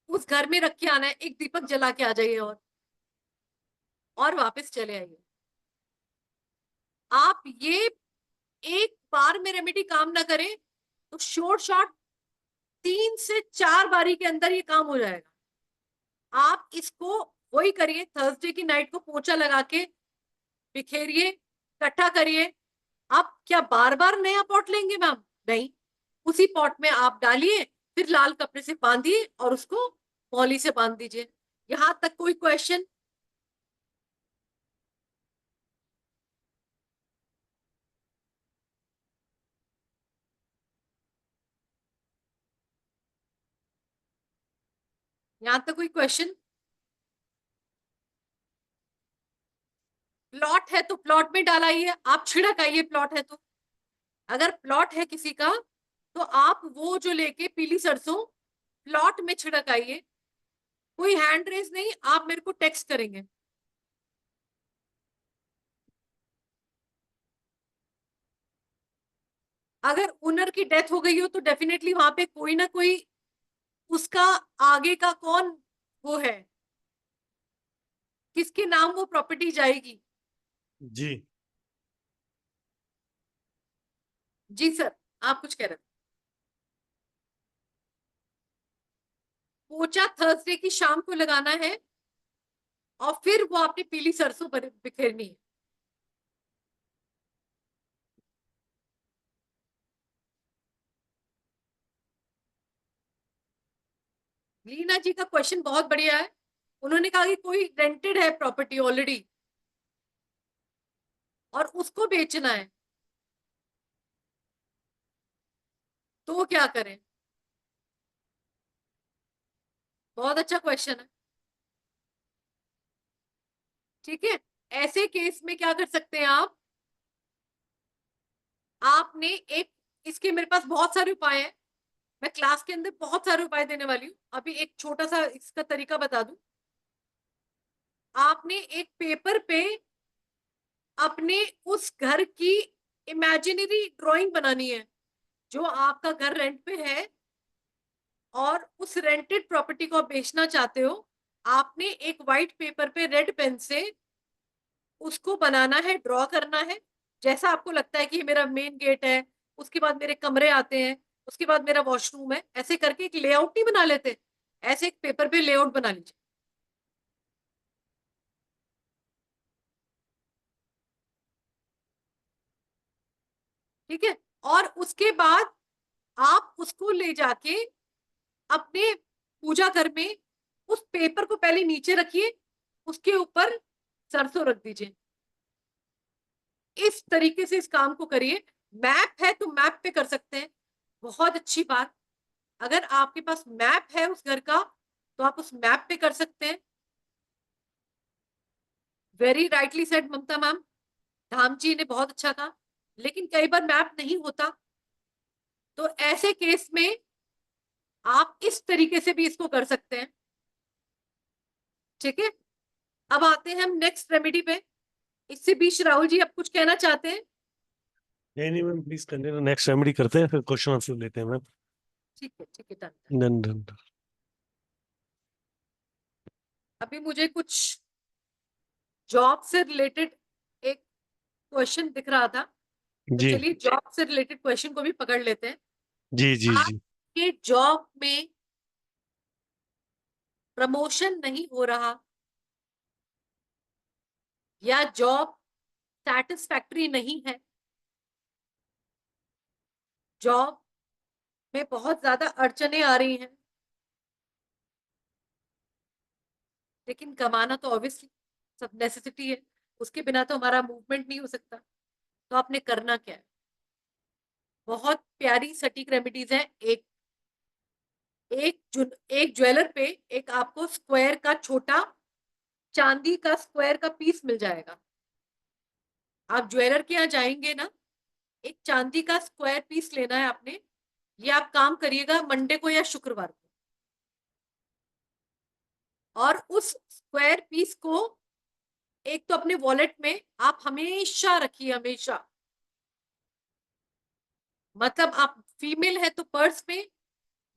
उस घर में रख के आना है, एक दीपक जला के आ जाइए और वापस चले आइए। आप ये एक बार में रेमेडी काम ना करें तो शॉर्ट 3 से 4 बारी के अंदर ये काम हो जाएगा। आप इसको वही करिए, थर्सडे की नाइट को पोछा लगा के बिखेरिए, इकट्ठा करिए। आप क्या बार बार नया पॉट लेंगे मैम? नहीं, उसी पॉट में आप डालिए, फिर लाल कपड़े से बांधिए और उसको मौली से बांध दीजिए। यहां तक कोई क्वेश्चन? यहां तक कोई क्वेश्चन? प्लॉट है तो प्लॉट में डालाइए, आप छिड़क आइए प्लॉट है तो। अगर प्लॉट है किसी का तो आप वो जो लेके पीली सरसों प्लॉट में छिड़क आइए। कोई हैंड रेज नहीं, आप मेरे को टेक्स्ट करेंगे। अगर ओनर की डेथ हो गई हो तो डेफिनेटली वहां पे कोई ना कोई उसका आगे का कौन वो है, किसके नाम वो प्रॉपर्टी जाएगी। जी जी सर, आप कुछ कह रहे थे? पोचा थर्सडे की शाम को लगाना है, और फिर वो आपने पीली सरसों बिखेरनी है। लीना जी का क्वेश्चन बहुत बढ़िया है। उन्होंने कहा कि कोई रेंटेड है प्रॉपर्टी ऑलरेडी और उसको बेचना है, तो वो क्या करें? बहुत अच्छा क्वेश्चन है। ठीक है, ऐसे केस में क्या कर सकते हैं आप? आपने एक, इसके मेरे पास बहुत सारे उपाय हैं, मैं क्लास के अंदर बहुत सारे उपाय देने वाली हूँ। अभी एक छोटा सा इसका तरीका बता दूं। आपने एक पेपर पे अपने उस घर की इमेजिनरी ड्राइंग बनानी है, जो आपका घर रेंट पे है और उस रेंटेड प्रॉपर्टी को आप बेचना चाहते हो। आपने एक व्हाइट पेपर पे रेड पेन से उसको बनाना है, ड्रॉ करना है। जैसा आपको लगता है कि ये मेरा मेन गेट है, उसके बाद मेरे कमरे आते हैं, उसके बाद मेरा वॉशरूम है, ऐसे करके एक लेआउट नहीं बना लेते, ऐसे एक पेपर पे लेआउट बना लीजिए। ठीक है, और उसके बाद आप उसको ले जाके अपने पूजा घर में उस पेपर को पहले नीचे रखिए, उसके ऊपर सरसों रख दीजिए। इस तरीके से इस काम को करिए। मैप है तो मैप पे कर सकते हैं, बहुत अच्छी बात। अगर आपके पास मैप है उस घर का तो आप उस मैप पे कर सकते हैं। वेरी राइटली सेड ममता मैम, धाम जी ने बहुत अच्छा कहा। लेकिन कई बार मैप नहीं होता, तो ऐसे केस में आप इस तरीके से भी इसको कर सकते हैं। ठीक है, अब आते हैं हम नेक्स्ट रेमेडी पे। इससे बीच राहुल जी आप कुछ कहना चाहते हैं? नहीं ma'am, please continue, next remedy करते हैं, फिर क्वेश्चन आंसर लेते हैं मैम। ठीक है, ठीक है, डन। Done done. अभी मुझे कुछ जॉब से रिलेटेड एक क्वेश्चन दिख रहा था, तो जी चलिए जॉब से रिलेटेड क्वेश्चन को भी पकड़ लेते हैं। जी जी जी। आपके जॉब में प्रमोशन नहीं हो रहा या जॉब सैटिस्फैक्टरी नहीं है, जॉब में बहुत ज्यादा अड़चने आ रही हैं, लेकिन कमाना तो ऑब्वियसली सब नेसेसिटी है, उसके बिना तो हमारा मूवमेंट नहीं हो सकता। तो आपने करना क्या है? बहुत प्यारी सटीक रेमेडीज है। एक ज्वेलर पे एक आपको स्क्वायर का छोटा चांदी का स्क्वायर का पीस मिल जाएगा। आप ज्वेलर के यहाँ जाएंगे ना, एक चांदी का स्क्वायर पीस लेना है आपने। ये आप काम करिएगा मंडे को या शुक्रवार को, और उस स्क्वायर पीस को एक तो अपने वॉलेट में आप हमेशा रखिए, हमेशा। मतलब आप फीमेल है तो पर्स में,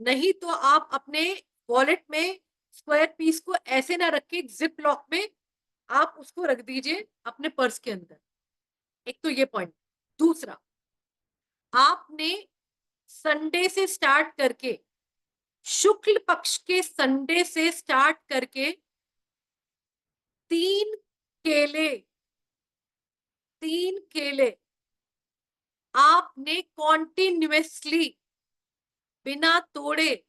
नहीं तो आप अपने वॉलेट में स्क्वायर पीस को ऐसे ना रखिए, जिप लॉक में आप उसको रख दीजिए अपने पर्स के अंदर। एक तो ये पॉइंट। दूसरा, आपने संडे से स्टार्ट करके, शुक्ल पक्ष के संडे से स्टार्ट करके 3 केले, 3 केले आपने कॉन्टिन्यूसली बिना तोड़े,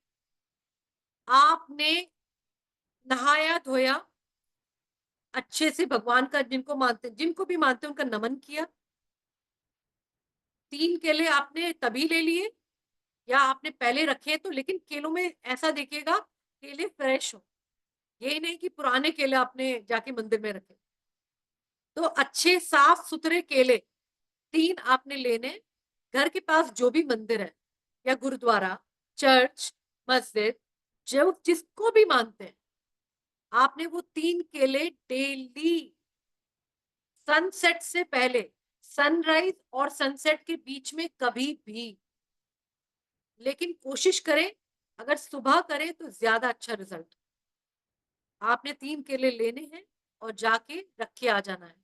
आपने नहाया धोया अच्छे से, भगवान का जिनको मानते, जिनको भी मानते उनका नमन किया, 3 केले आपने तभी ले लिए या आपने पहले रखे तो, लेकिन केलों में ऐसा देखिएगा केले फ्रेश हो, ये नहीं कि पुराने केले आपने जाके मंदिर में रखे। तो अच्छे साफ सुथरे केले 3 आपने लेने। घर के पास जो भी मंदिर है या गुरुद्वारा, चर्च, मस्जिद, जो जिसको भी मानते हैं, आपने वो 3 केले डेली सनसेट से पहले, सनराइज और सनसेट के बीच में कभी भी, लेकिन कोशिश करें अगर सुबह करें तो ज्यादा अच्छा रिजल्ट। आपने 3 केले लेने हैं और जाके रख के आ जाना है।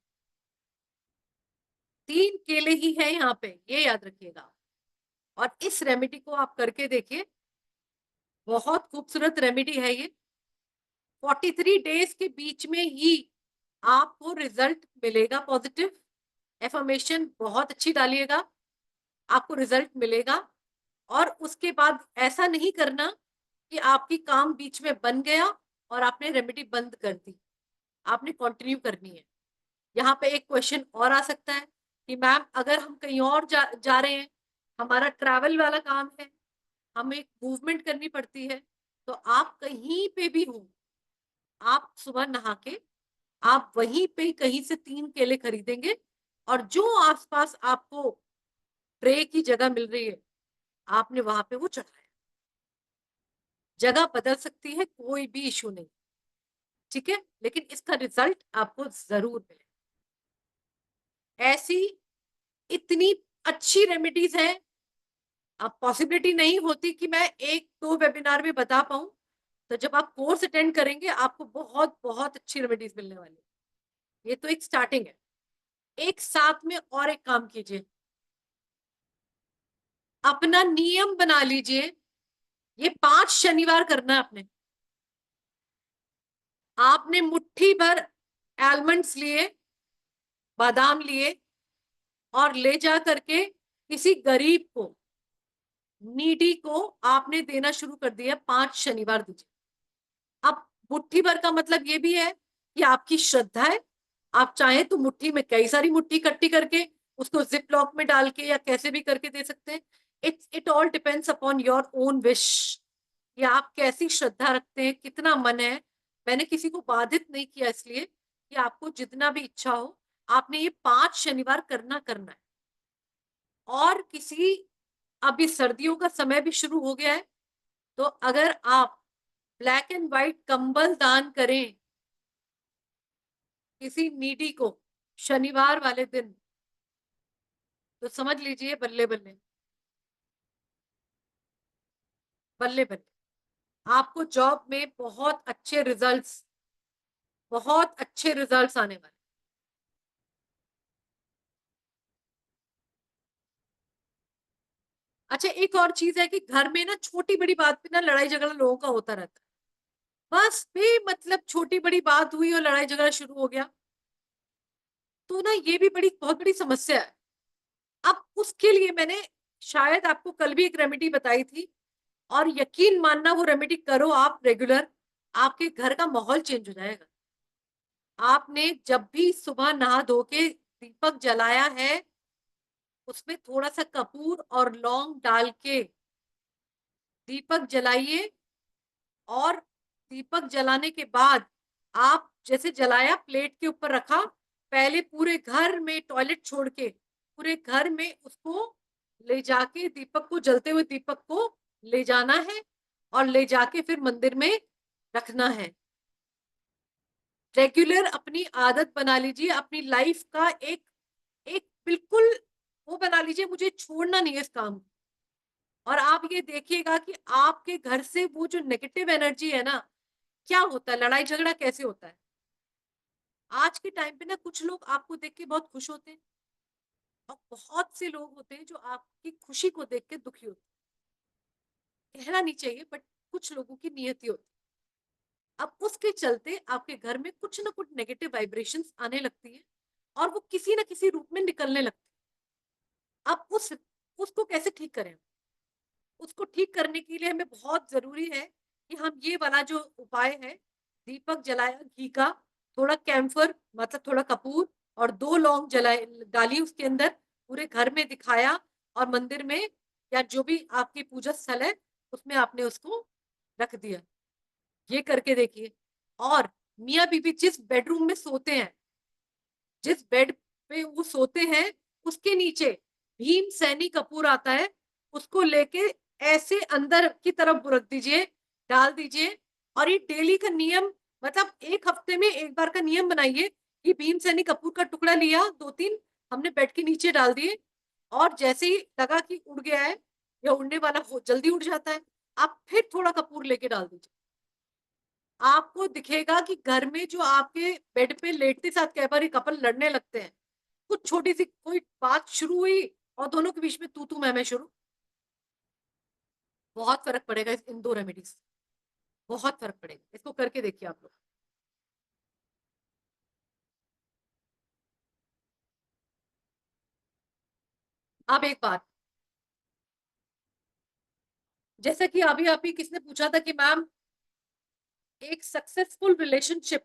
3 केले ही है यहाँ पे, ये याद रखिएगा। और इस रेमेडी को आप करके देखिए, बहुत खूबसूरत रेमेडी है ये। 43 डेज के बीच में ही आपको रिजल्ट मिलेगा पॉजिटिव। एफर्मेशन बहुत अच्छी डालिएगा, आपको रिजल्ट मिलेगा। और उसके बाद ऐसा नहीं करना कि आपकी काम बीच में बन गया और आपने रेमेडी बंद कर दी, आपने कंटिन्यू करनी है। यहाँ पे एक क्वेश्चन और आ सकता है कि मैम अगर हम कहीं और जा रहे हैं, हमारा ट्रैवल वाला काम है, हमें मूवमेंट करनी पड़ती है, तो आप कहीं पे भी हो, आप सुबह नहा के आप वहीं पे कहीं से 3 केले खरीदेंगे, और जो आसपास आपको ट्रे की जगह मिल रही है आपने वहां पे वो चढ़ाया। जगह बदल सकती है, कोई भी इशू नहीं, ठीक है, लेकिन इसका रिजल्ट आपको जरूर मिले। ऐसी इतनी अच्छी रेमेडीज है, अब पॉसिबिलिटी नहीं होती कि मैं 1-2 वेबिनार में बता पाऊं, तो जब आप कोर्स अटेंड करेंगे आपको बहुत बहुत अच्छी रेमेडीज मिलने वाली है। ये तो एक स्टार्टिंग है। एक साथ में और एक काम कीजिए, अपना नियम बना लीजिए, ये 5 शनिवार करना है आपने। आपने मुट्ठी भर आलमंड्स लिए, बादाम लिए, और ले जा करके किसी गरीब को, नीडी को आपने देना शुरू कर दिया। 5 शनिवार दीजिए। अब मुट्ठी भर का मतलब ये भी है कि आपकी श्रद्धा है, आप चाहें तो मुट्ठी में कई सारी मुट्ठी इकट्ठी करके उसको जिप लॉक में डाल के या कैसे भी करके दे सकते हैं। It all depends upon your own wish, या आप कैसी श्रद्धा रखते हैं, कितना मन है। मैंने किसी को बाधित नहीं किया, इसलिए कि आपको जितना भी इच्छा हो आपने ये 5 शनिवार करना करना है। और किसी, अभी सर्दियों का समय भी शुरू हो गया है, तो अगर आप ब्लैक एंड व्हाइट कंबल दान करें किसी नीडी को शनिवार वाले दिन, तो समझ लीजिए बल्ले बल्ले, बल्ले बल्ले, आपको जॉब में बहुत अच्छे रिजल्ट्स बहुत अच्छे रिजल्ट्स आने वाले। अच्छा, एक और चीज है कि घर में ना छोटी बड़ी बात पे ना लड़ाई झगड़ा लोगों का होता रहता है। बस भी मतलब छोटी बड़ी बात हुई और लड़ाई झगड़ा शुरू हो गया, तो ना ये भी बड़ी बहुत बड़ी समस्या है। अब उसके लिए मैंने शायद आपको कल भी एक रेमेडी बताई थी, और यकीन मानना वो रेमेडी करो आप रेगुलर, आपके घर का माहौल चेंज हो जाएगा। आपने जब भी सुबह नहा धो के दीपक जलाया है, उसमें थोड़ा सा कपूर और लौंग डाल के दीपक जलाइए। और दीपक जलाने के बाद आप जैसे जलाया, प्लेट के ऊपर रखा, पहले पूरे घर में टॉयलेट छोड़ के पूरे घर में उसको ले जाके, दीपक को, जलते हुए दीपक को ले जाना है और ले जाके फिर मंदिर में रखना है। रेगुलर अपनी आदत बना लीजिए, अपनी लाइफ का एक एक बिल्कुल वो बना लीजिए, मुझे छोड़ना नहीं है इस काम को। और आप ये देखिएगा कि आपके घर से वो जो नेगेटिव एनर्जी है ना, क्या होता है, लड़ाई झगड़ा कैसे होता है। आज के टाइम पे ना कुछ लोग आपको देख के बहुत खुश होते हैं, और बहुत से लोग होते हैं जो आपकी खुशी को देख के दुखी होते हैं। कहना नहीं चाहिए, बट कुछ लोगों की नियति होती है। अब उसके चलते आपके घर में कुछ ना कुछ नेगेटिव वाइब्रेशंस आने लगती है, और वो किसी ना किसी रूप में निकलने लगती है। अब उसको कैसे ठीक करें? उसको ठीक करने के लिए हमें बहुत जरूरी है कि हम ये वाला जो उपाय है, दीपक जलाया घी का, थोड़ा कैम्फर मतलब थोड़ा कपूर और 2 लौंग जलाए डाली उसके अंदर, पूरे घर में दिखाया, और मंदिर में या जो भी आपकी पूजा स्थल है उसमें आपने उसको रख दिया। ये करके देखिए। और मियाँ बीबी जिस बेडरूम में सोते हैं, जिस बेड पे वो सोते हैं, उसके नीचे भीम सैनी कपूर आता है, उसको लेके ऐसे अंदर की तरफ रख दीजिए, डाल दीजिए। और ये डेली का नियम, मतलब 1 हफ्ते में एक बार का नियम बनाइए कि भीम सैनी कपूर का टुकड़ा लिया, 2-3 हमने बेड के नीचे डाल दिए, और जैसे ही लगा कि उड़ गया है या उड़ने वाला हो, जल्दी उड़ जाता है, आप फिर थोड़ा कपूर लेके डाल दीजिए। आपको दिखेगा कि घर में जो आपके बेड पे लेटते साथ कई बार कपल लड़ने लगते हैं, कुछ छोटी सी कोई बात शुरू हुई और दोनों के बीच में तू मैं शुरू, बहुत फर्क पड़ेगा इन 2 रेमेडीज से। बहुत फर्क पड़ेगा, इसको करके देखिए आप लोग। अब एक बात, जैसा कि अभी अभी किसने पूछा था कि मैम एक सक्सेसफुल रिलेशनशिप,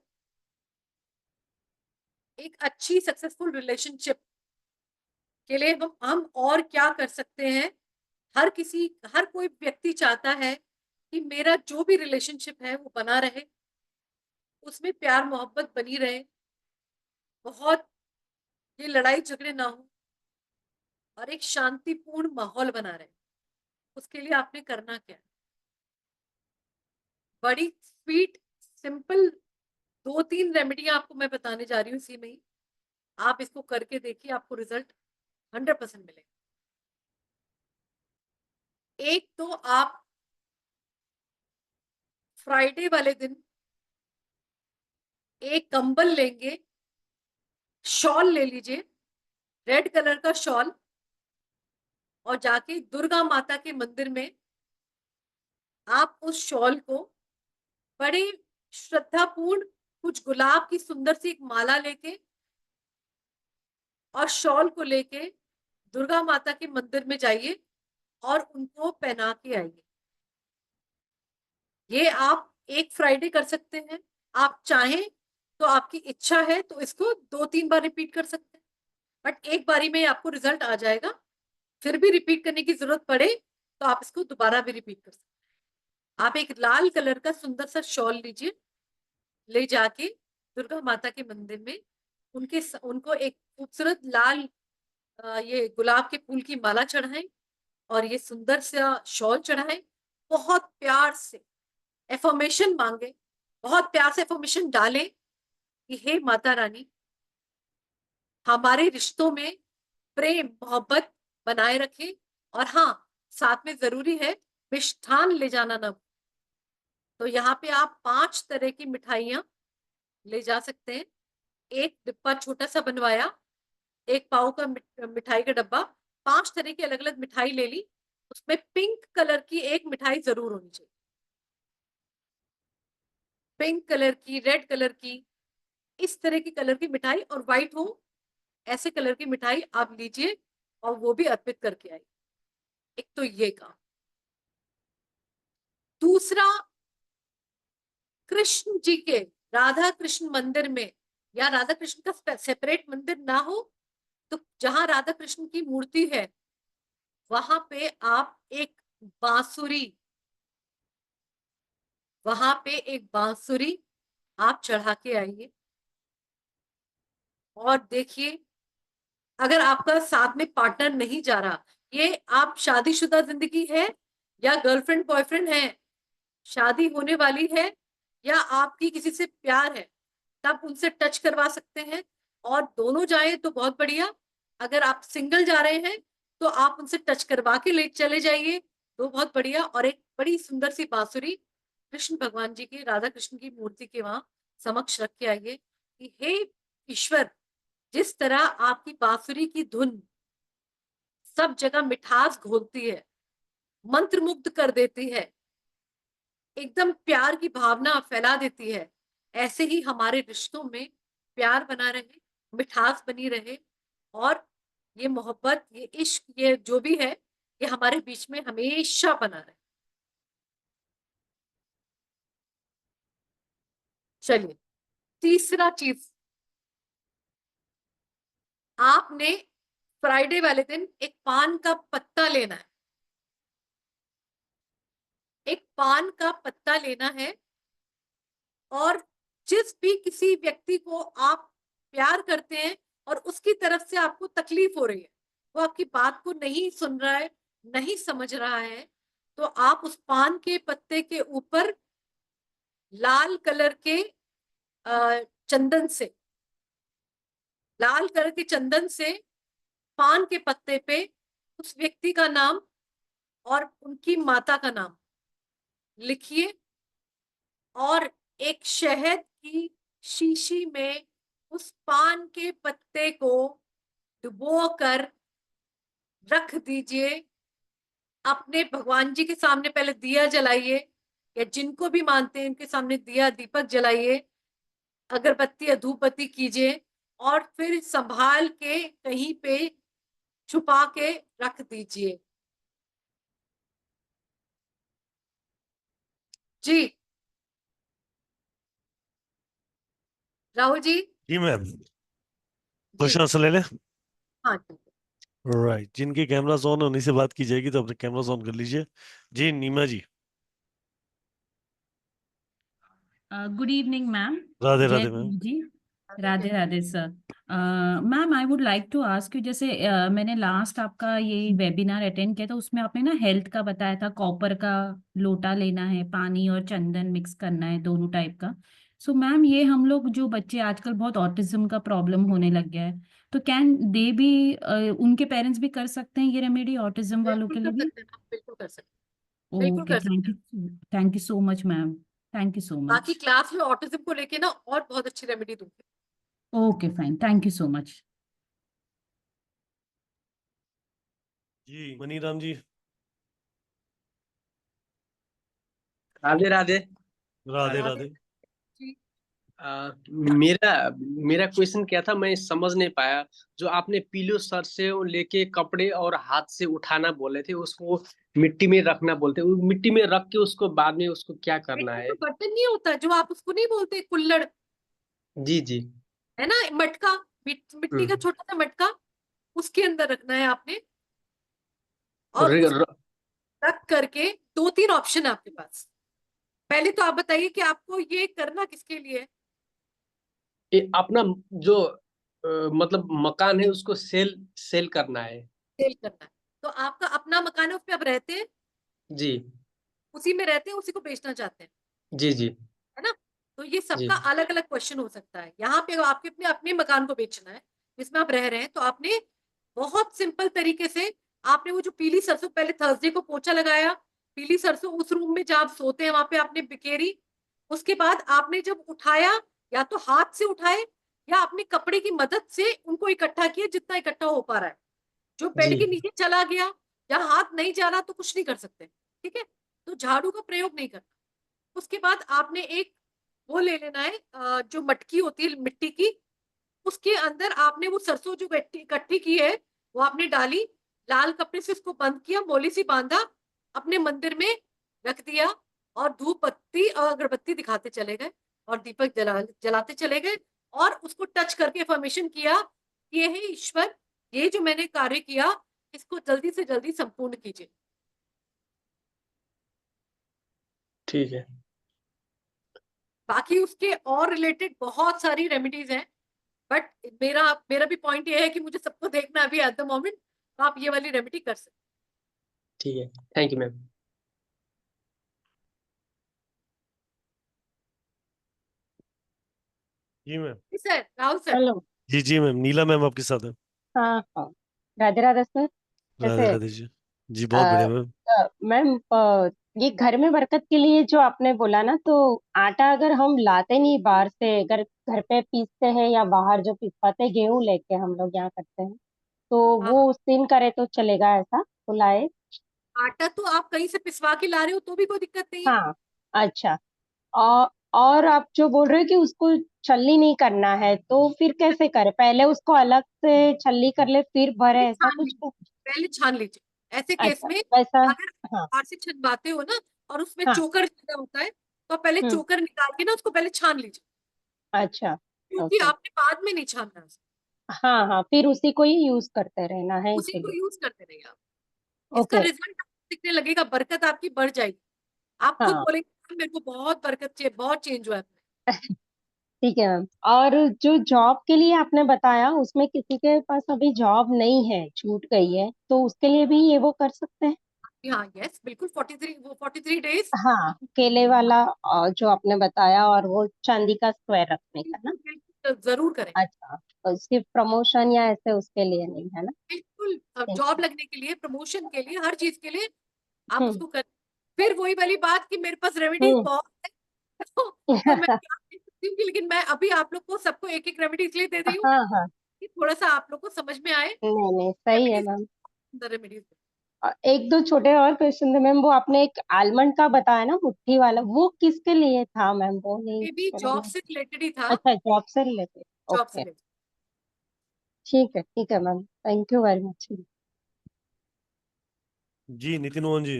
एक अच्छी सक्सेसफुल रिलेशनशिप के लिए हम और क्या कर सकते हैं। हर कोई व्यक्ति चाहता है कि मेरा जो भी रिलेशनशिप है वो बना रहे, उसमें प्यार मोहब्बत बनी रहे, बहुत ये लड़ाई झगड़े ना हो, और एक शांतिपूर्ण माहौल बना रहे। उसके लिए आपने करना क्या है, बड़ी स्वीट सिंपल 2-3 रेमेडियां आपको मैं बताने जा रही हूँ इसी में ही। आप इसको करके देखिए, आपको रिजल्ट 100% मिलेगा। एक तो आप फ्राइडे वाले दिन एक कंबल लेंगे, शॉल ले लीजिए, रेड कलर का शॉल, और जाके दुर्गा माता के मंदिर में आप उस शॉल को बड़े श्रद्धापूर्ण, कुछ गुलाब की सुंदर सी एक माला लेके और शॉल को लेके दुर्गा माता के मंदिर में जाइए और उनको पहना के आइए। ये आप एक फ्राइडे कर सकते हैं, आप चाहें तो, आपकी इच्छा है तो इसको 2-3 बार रिपीट कर सकते हैं, बट एक बारी में आपको रिजल्ट आ जाएगा। फिर भी रिपीट करने की जरूरत पड़े तो आप इसको दोबारा भी रिपीट कर सकते हैं। आप एक लाल कलर का सुंदर सा शॉल लीजिए, ले जाके दुर्गा माता के मंदिर में उनको एक खूबसूरत लाल ये गुलाब के फूल की माला चढ़ाएं, और ये सुंदर सा शॉल चढ़ाएं। बहुत प्यार से एफर्मेशन मांगे, बहुत प्यार से एफर्मेशन डालें कि हे माता रानी, हमारे रिश्तों में प्रेम मोहब्बत बनाए रखे। और हाँ, साथ में जरूरी है मिष्ठान ले जाना ना। तो यहाँ पे आप 5 तरह की मिठाइयां ले जा सकते हैं। एक डिब्बा छोटा सा बनवाया, एक पाव का मिठाई का डब्बा, 5 तरह की अलग अलग मिठाई ले ली, उसमें पिंक कलर की एक मिठाई जरूर होनी चाहिए, पिंक कलर की, रेड कलर की, इस तरह की कलर की मिठाई, और व्हाइट हो ऐसे कलर की मिठाई आप लीजिए और वो भी अर्पित करके आइए। एक तो ये काम। दूसरा, कृष्ण जी के राधा कृष्ण मंदिर में, या राधा कृष्ण का सेपरेट मंदिर ना हो तो जहां राधा कृष्ण की मूर्ति है वहां पे आप एक बांसुरी, वहां पे एक बांसुरी आप चढ़ा के आइए। और देखिए, अगर आपका साथ में पार्टनर नहीं जा रहा, ये आप शादीशुदा जिंदगी है या गर्लफ्रेंड बॉयफ्रेंड है, शादी होने वाली है या आपकी किसी से प्यार है, तब उनसे टच करवा सकते हैं और दोनों जाए तो बहुत बढ़िया। अगर आप सिंगल जा रहे हैं तो आप उनसे टच करवा के ले चले जाइए तो बहुत बढ़िया। और एक बड़ी सुंदर सी बांसुरी कृष्ण भगवान जी की, राधा कृष्ण की मूर्ति के वहां समक्ष रख के आइए कि हे ईश्वर, जिस तरह आपकी बांसुरी की धुन सब जगह मिठास घोलती है, मंत्रमुग्ध कर देती है, एकदम प्यार की भावना फैला देती है, ऐसे ही हमारे रिश्तों में प्यार बना रहे, मिठास बनी रहे, और ये मोहब्बत, ये इश्क, ये जो भी है, ये हमारे बीच में हमेशा बना रहे। चलिए, तीसरा चीज, आपने फ्राइडे वाले दिन एक पान का पत्ता लेना है, एक पान का पत्ता लेना है, और जिस भी किसी व्यक्ति को आप प्यार करते हैं और उसकी तरफ से आपको तकलीफ हो रही है, वो आपकी बात को नहीं सुन रहा है, नहीं समझ रहा है, तो आप उस पान के पत्ते के ऊपर लाल कलर के चंदन से, लाल कलर के चंदन से पान के पत्ते पे उस व्यक्ति का नाम और उनकी माता का नाम लिखिए, और एक शहद की शीशी में उस पान के पत्ते को डुबो कर रख दीजिए। अपने भगवान जी के सामने पहले दिया जलाइए, या जिनको भी मानते हैं उनके सामने दिया दीपक जलाइए, अगरबत्ती या धूप बत्ती कीजिए, और फिर संभाल के कहीं पे छुपा के रख दीजिए। जी राहुल जी। जी मैम, जी। क्वेश्चन आंसर ले ले। हाँ जी। राइट, जिनके कैमरास ऑन उन्हीं से बात की जाएगी, तो अपने कैमरास ऑन कर लीजिए। जी Neema ji. Good evening ma'am. Radhe जय राधे मैम। गुरु जी। Radhe Radhe sir. Ma'am I would like to ask you, जैसे मैंने लास्ट आपका ये वेबिनार अटेंड किया था, उसमें आपने ना हेल्थ का बताया था, कॉपर का लोटा लेना है, पानी और चंदन मिक्स करना है, दोनों टाइप का। सो मैम, ये हम लोग जो बच्चे आजकल बहुत ऑटिज्म का प्रॉब्लम होने लग गया है, तो कैन दे भी उनके पेरेंट्स भी कर सकते हैं ये रेमेडी ऑटिज्म वालों बिल्कुल के कर लिए भी? सकते हैं आप, बिल्कुल कर सकते हैं, बिल्कुल ओके, कर सकते हैं। Thank you so much ma'am. Thank you सो बाकी मच। क्लास में ऑटिज्म को लेके ना और बहुत अच्छी रेमेडी दूंगी। Okay fine, thank you so much. जी मनीराम जी। राधे राधे। राधे राधे राधे। जी। मेरा मेरा क्वेश्चन क्या था, मैं समझ नहीं पाया। जो आपने पीलो सर से वो लेके कपड़े और हाथ से उठाना बोले थे, उसको मिट्टी में रखना बोलते, वो मिट्टी में रख के उसको बाद में उसको क्या करना मिट्टी है? का बर्तन नहीं होता जो आप उसको नहीं बोलते, कुल्हड़, जी जी। है ना, मटका, मिट्टी का हम्म। छोटा सा मटका, उसके अंदर रखना है आपने, और र, उस र, रख करके 2-3 ऑप्शन है आपके पास। पहले तो आप बताइए कि आपको ये करना किसके लिए है। अपना जो मतलब मकान है उसको सेल सेल करना है। सेल करना है, तो आपका अपना मकान है, उसमें आप रहते हैं, जी उसी में रहते हैं, उसी को बेचना चाहते हैं, जी जी है ना। तो ये जी सबका अलग अलग क्वेश्चन हो सकता है। यहाँ पे आपके अपने अपने मकान को बेचना है जिसमें आप रह रहे हैं, तो आपने बहुत सिंपल तरीके से, आपने वो जो पीली सरसों, पहले थर्सडे को पोछा लगाया, पीली सरसों उस रूम में जहाँ आप सोते हैं वहां पे आपने बिखेरी, उसके बाद आपने जब उठाया या तो हाथ से उठाए या अपने कपड़े की मदद से उनको इकट्ठा किए जितना इकट्ठा हो पा रहा है। जो बेड जी के नीचे चला गया या हाथ नहीं जा रहा तो कुछ नहीं कर सकते, ठीक है। तो झाड़ू का प्रयोग नहीं करना। उसके बाद आपने एक वो ले लेना है, जो मटकी होती है मिट्टी की, उसके अंदर आपने वो सरसों जो इकट्ठी की है वो आपने डाली, लाल कपड़े से उसको बंद किया, मोली सी बांधा, अपने मंदिर में रख दिया और धूप बत्ती और अगरबत्ती दिखाते चले गए और दीपक जलाते चले गए और उसको टच करके अफर्मेशन किया, ये है ईश्वर, ये जो मैंने कार्य किया इसको जल्दी से जल्दी संपूर्ण कीजिए। ठीक है। बाकी उसके और रिलेटेड बहुत सारी रेमेडीज हैं, बट मेरा मेरा भी पॉइंट ये है कि मुझे सबको देखना अभी एट द मोमेंट, तो आप ये वाली रेमेडी कर सकते ठीक है, थैंक यू मैम। जी मैम। हैं। Sir Rahul sir. हेलो। जी मैम, नीला मैम आपके साथ है। हाँ हाँ, राधे राधे सर। राधे कैसे? राधे जी। जी बहुत बढ़िया मैम। मैम, ये घर में बरकत के लिए जो आपने बोला ना, तो आटा अगर हम लाते नहीं बाहर से, अगर घर पे पीसते हैं या बाहर जो पिसवाते हैं, गेहूं लेके हम लोग यहाँ करते हैं, तो हाँ वो उस दिन करे तो चलेगा, ऐसा तो लाए? आटा तो आप कहीं से पिसवा के ला रहे हो तो भी कोई दिक्कत नहीं है। हाँ। अच्छा। और आप जो बोल रहे हो कि उसको छलनी नहीं करना है, तो फिर कैसे करें? पहले उसको अलग से छलनी कर ले फिर भरे, पहले ऐसा छान कुछ लीजिए, पहले छान लीजिए। ऐसे केस अच्छा, में वैसा। अगर हाँ बाहर से छनवाते हो ना और उसमें हाँ। चोकर ज्यादा होता है, तो पहले हम्म। चोकर निकाल के ना उसको पहले छान लीजिए, अच्छा। क्योंकि ओके। आपने बाद में नहीं छानना है उसको। हाँ हाँ, फिर उसी को ही यूज करते रहना है उसी को इसीलिए। यूज करते रहिए आप। इसका ओके। रिजल्ट आपको दिखने लगेगा, बरकत आपकी बढ़ जाएगी। आप खुद हाँ। बोलेंगे मेरे को बहुत बरकत चाहिए, बहुत चेंज हुआ है। ठीक है मैम। और जो जॉब के लिए आपने बताया, उसमें किसी के पास अभी जॉब नहीं है, छूट गई है, तो उसके लिए भी ये वो कर सकते हैं? हाँ यस बिल्कुल, 43 डेज। हाँ, केले वाला जो आपने बताया, और वो चांदी का स्क्वायर रखने का ना? बिल्कुल बिल्कुल, जरूर करें। अच्छा। और सिर्फ प्रमोशन या ऐसे उसके लिए नहीं है ना? बिल्कुल ठीक जॉब है। लगने के लिए, प्रमोशन के लिए, हर चीज के लिए आप हम्म उसको करें। फिर वही वाली बात कि मेरे पास रेमेडीज हम्म। बहुत है तो मैं क्या कह सकती हूँ लेकिन मैं अभी आप लोग को सबको एक एक रेमेडी इसलिए दे रही हूँ हाँ हाँ। कि थोड़ा सा आप लोग को समझ में आए। नहीं नहीं, सही है रेमेडीज मैम। सुंदर रेमेडीज। एक दो छोटे और क्वेश्चन थे मैम। वो आपने एक आलमंड का बताया ना, मुट्ठी वाला, वो किसके लिए था मैम? वो नहीं ये भी मेरा जॉब नहीं। से रिलेटेड ही था। अच्छा, जॉब से रिलेटेड। जॉब से ओके। रिलेटेड। ठीक है ma'am, thank you very much. जी नितिन मोहन जी।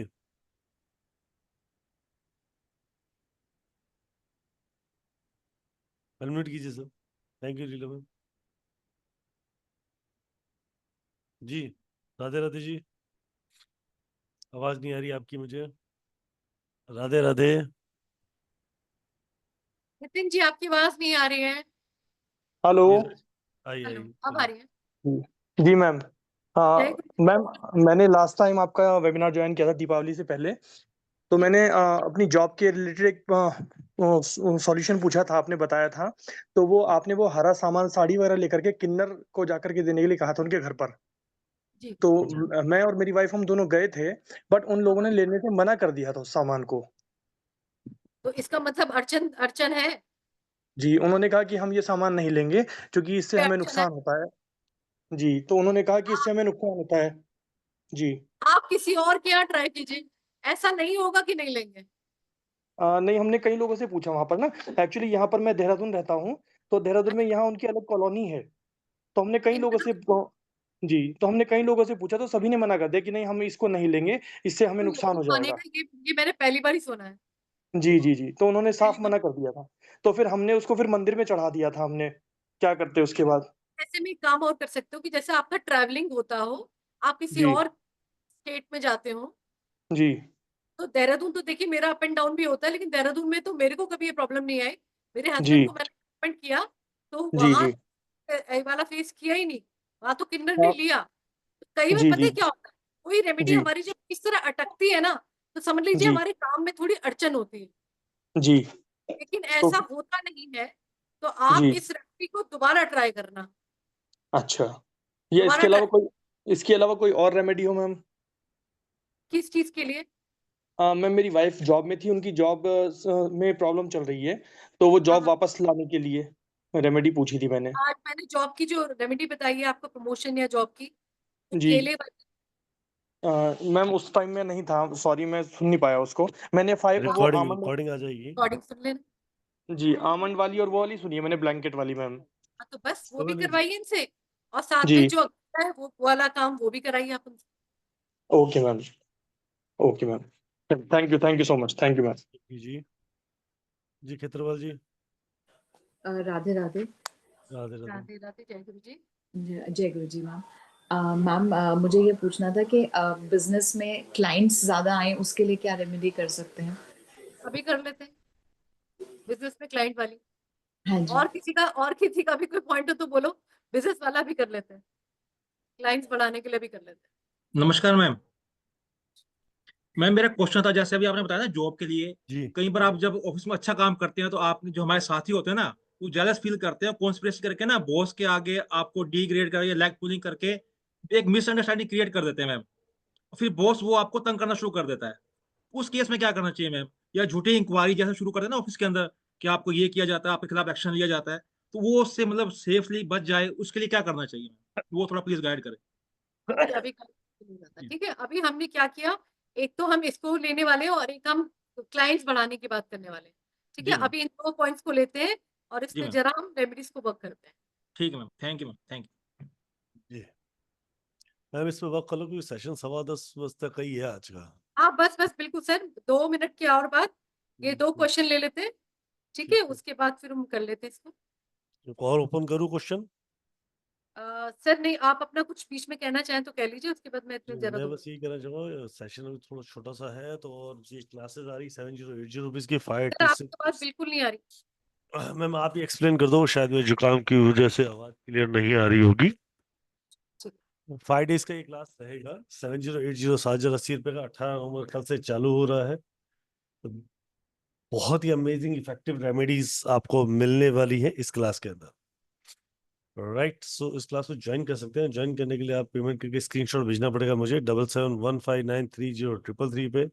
अनम्यूट कीजिए sir. Thank you Neela ma'am. जी राधे राधे जी। आवाज नहीं आ रही आपकी मुझे। राधे राधे। नितिन जी आपकी आवाज नहीं आ रही है। हेलो। जी आई आई हेलो अब आ बोलिए। रही है। जी मैम। जय हाँ गुरु। मैम, मैंने लास्ट टाइम आपका वेबिनार ज्वाइन किया था दीपावली से पहले। तो जी मैंने अपनी जॉब के रिलेटेड एक सॉल्यूशन पूछा था, आपने बताया था। तो वो आपने वो हरा सामान साड़ी वगैरह लेकर के किन्नर को जाकर के देने के लिए कहा था उनके घर पर। जी। तो मैं और मेरी वाइफ हम दोनों गए थे, बट उन लोगों ने लेने से मना कर दिया था उस सामान को। तो इसका मतलब अड़चन अड़चन है। जी, उन्होंने कहा कि हम ये सामान नहीं लेंगे क्योंकि इससे कोई हमें अड़चन है। नुकसान होता है। जी, तो उन्होंने कहा कि इससे आप हमें नुकसान होता है। जी। आप किसी और के यहाँ ट्राई कीजिए, ऐसा नहीं होगा कि नहीं लेंगे। नहीं, हमने कई लोगों से पूछा वहां पर ना। एक्चुअली यहाँ पर मैं देहरादून रहता हूँ, तो देहरादून में यहाँ उनकी अलग कॉलोनी है। तो हमने कई लोगों से जी, तो हमने कई लोगों से पूछा तो सभी ने मना कर दिया कि नहीं, हम इसको नहीं लेंगे, इससे हमें नुकसान हो जाएगा। मानेगा ये मैंने पहली बार ही सुना है। जी जी जी, तो उन्होंने पहली साफ बार। मना कर दिया था। तो फिर हमने उसको फिर मंदिर में चढ़ा दिया था हमने। क्या करते उसके बाद? ऐसे में एक काम और कर सकते हो कि जैसे आपका ट्रैवलिंग होता हो, आप किसी जी और स्टेट में जाते हो, जी तो देहरादून तो देखिए मेरा अप एंड डाउन भी होता है, लेकिन देहरादून में तो मेरे को कभी ये प्रॉब्लम नहीं आई। मेरे जी हस्बैंड को मैंने कमेंट किया तो जी वहां जी। ये वाला फेस किया ही नहीं, वहां तो किन्नर ने हाँ, लिया। कई बार जी पता जी है क्या होता है, कोई रेमेडी जी हमारी जब इस तरह अटकती है ना, तो समझ लीजिए जी हमारे काम में थोड़ी अड़चन होती है। जी। लेकिन तो ऐसा होता नहीं है। तो आप जी। इस रेमेडी को दोबारा ट्राई करना। अच्छा, ये दोबारा ट्राई। इसके अलावा कोई और रेमेडी हो मैम? किस चीज के लिए? मैम मेरी वाइफ जॉब में थी, उनकी जॉब में प्रॉब्लम चल रही है, तो वो जॉब हाँ। वापस लाने के लिए रेमेडी पूछी थी मैंने। आज मैंने जॉब की जो रेमेडी बताई है आपको, प्रमोशन या जॉब की, वो जी केले वाली। मैम उस टाइम में नहीं था, सॉरी मैं सुन नहीं पाया उसको। मैंने फाइव वो रिकॉर्डिंग आमंड, रिकॉर्डिंग आ जाएगी। रिकॉर्डिंग सुन लेना। जी आमंड वाली और वो वाली सुनी है मैंने, ब्लैंकेट वाली मैम। हाँ, तो बस वो समझ भी लीजिए। करवाइए इनसे, और साथ जी में जो अगला है वो वाला काम वो भी कराइए आप उनसे। Okay ma'am, okay ma'am, thank you so much, thank you ma'am. जी जी खेत्रपाल जी, राधे राधे। राधे राधे। राधे राधे, जय गुरु जी। जय गुरु जी मैम। मैम मुझे ये पूछना था कि बिजनेस में क्लाइंट्स ज़्यादा आए उसके लिए क्या रेमेडी कर सकते हैं? अभी कर लेते हैं बिजनेस में क्लाइंट वाली। हाँ जी। और किसी का भी कोई पॉइंट हो तो बोलो, बिजनेस वाला भी कर लेते हैं, क्लाइंट्स बढ़ाने के लिए भी कर लेते हैं। नमस्कार मैम। मैम मेरा क्वेश्चन था, जैसे अभी आपने बताया ना जॉब के लिए, जी कई बार आप जब ऑफिस में अच्छा काम करते हैं तो आप जो हमारे साथी होते हैं ना, वो जेलस फील करते हैं, कॉन्स्पिरेसी करके ना बॉस के आगे आपको डिग्रेड करके, लैग पुलिंग करके एक मिसअंडरस्टैंडिंग क्रिएट कर देते हैं मैम। फिर बॉस वो आपको तंग करना शुरू कर देता है। उस केस में क्या करना चाहिए मैम? या झूठी इंक्वायरी जैसे शुरू कर देना ऑफिस के अंदर कि आपको ये किया जाता है, आपके खिलाफ एक्शन लिया जाता है, तो वो उससे मतलब सेफली बच जाए, उसके लिए क्या करना चाहिए मैम? वो थोड़ा प्लीज गाइड करें। अभी नहीं जाता, ठीक है। अभी हमने क्या किया, एक तो हम इसको लेने वाले हैं और एक हम क्लाइंट्स बढ़ाने की बात करने वाले हैं, ठीक जी है। मैम। अभी इन दो पॉइंट्स को लेते हैं और इस जी पे मैम। जरा हम रेमेडीज को वर्क करते हैं। ठीक है ma'am, thank you ma'am, thank you. जी मैम, इस पे वर्क कर लो क्योंकि सेशन 10:15 तक का ही है आज का। हाँ बस बस बिल्कुल सर, 2 मिनट की और बात, ये 2 क्वेश्चन ले लेते हैं, ठीक है। ठीक है, उसके बाद फिर हम कर लेते हैं इसको। एक और ओपन करूँ क्वेश्चन? सर नहीं, आप अपना कुछ बीच में कहना चाहें तो कह लीजिए, उसके बाद मैं इतने जरा मैं दूंगी। बस यही कहना चाहूँगा, सेशन अभी थोड़ा छोटा सा है, तो और ये क्लासेस आ रही 7080 रुपीज की सर आपकी आवाज 5 बिल्कुल नहीं आ रही। मैम आप ही एक्सप्लेन कर दो, शायद मेरे जुकाम की वजह से आवाज क्लियर नहीं आ रही होगी। ठीक। 5 डेज का ये क्लास रहेगा, 7080 7,080 रुपये का, 18 नवंबर कल से चालू हो रहा है। तो बहुत ही अमेजिंग इफेक्टिव रेमेडीज आपको मिलने वाली है इस क्लास के अंदर। राइट, सो इस क्लास को ज्वाइन कर सकते हैं। ज्वाइन करने के लिए आप पेमेंट करके स्क्रीनशॉट भेजना पड़ेगा मुझे 7715930333 पे,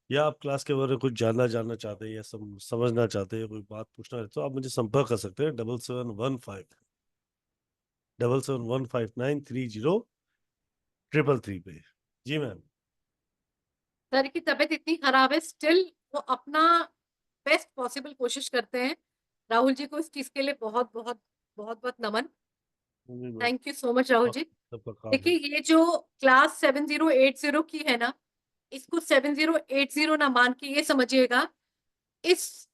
या आप क्लास के बारे में कुछ जानना चाहते हैं या समझना चाहते हैं, कोई बात पूछना है, तो आप मुझे संपर्क कर सकते हैं 7715 पे। जी मैम। सर की तबीयत इतनी खराब है, स्टिल वो अपना बेस्ट पॉसिबल कोशिश करते हैं। राहुल जी को इस चीज के लिए बहुत बहुत बहुत बहुत नमन। Thank you so much Rahul ji. सबका काम है। देखिए ये जो क्लास 7080 की है ना, इसको 7080 ना मान के ये समझिएगा, इस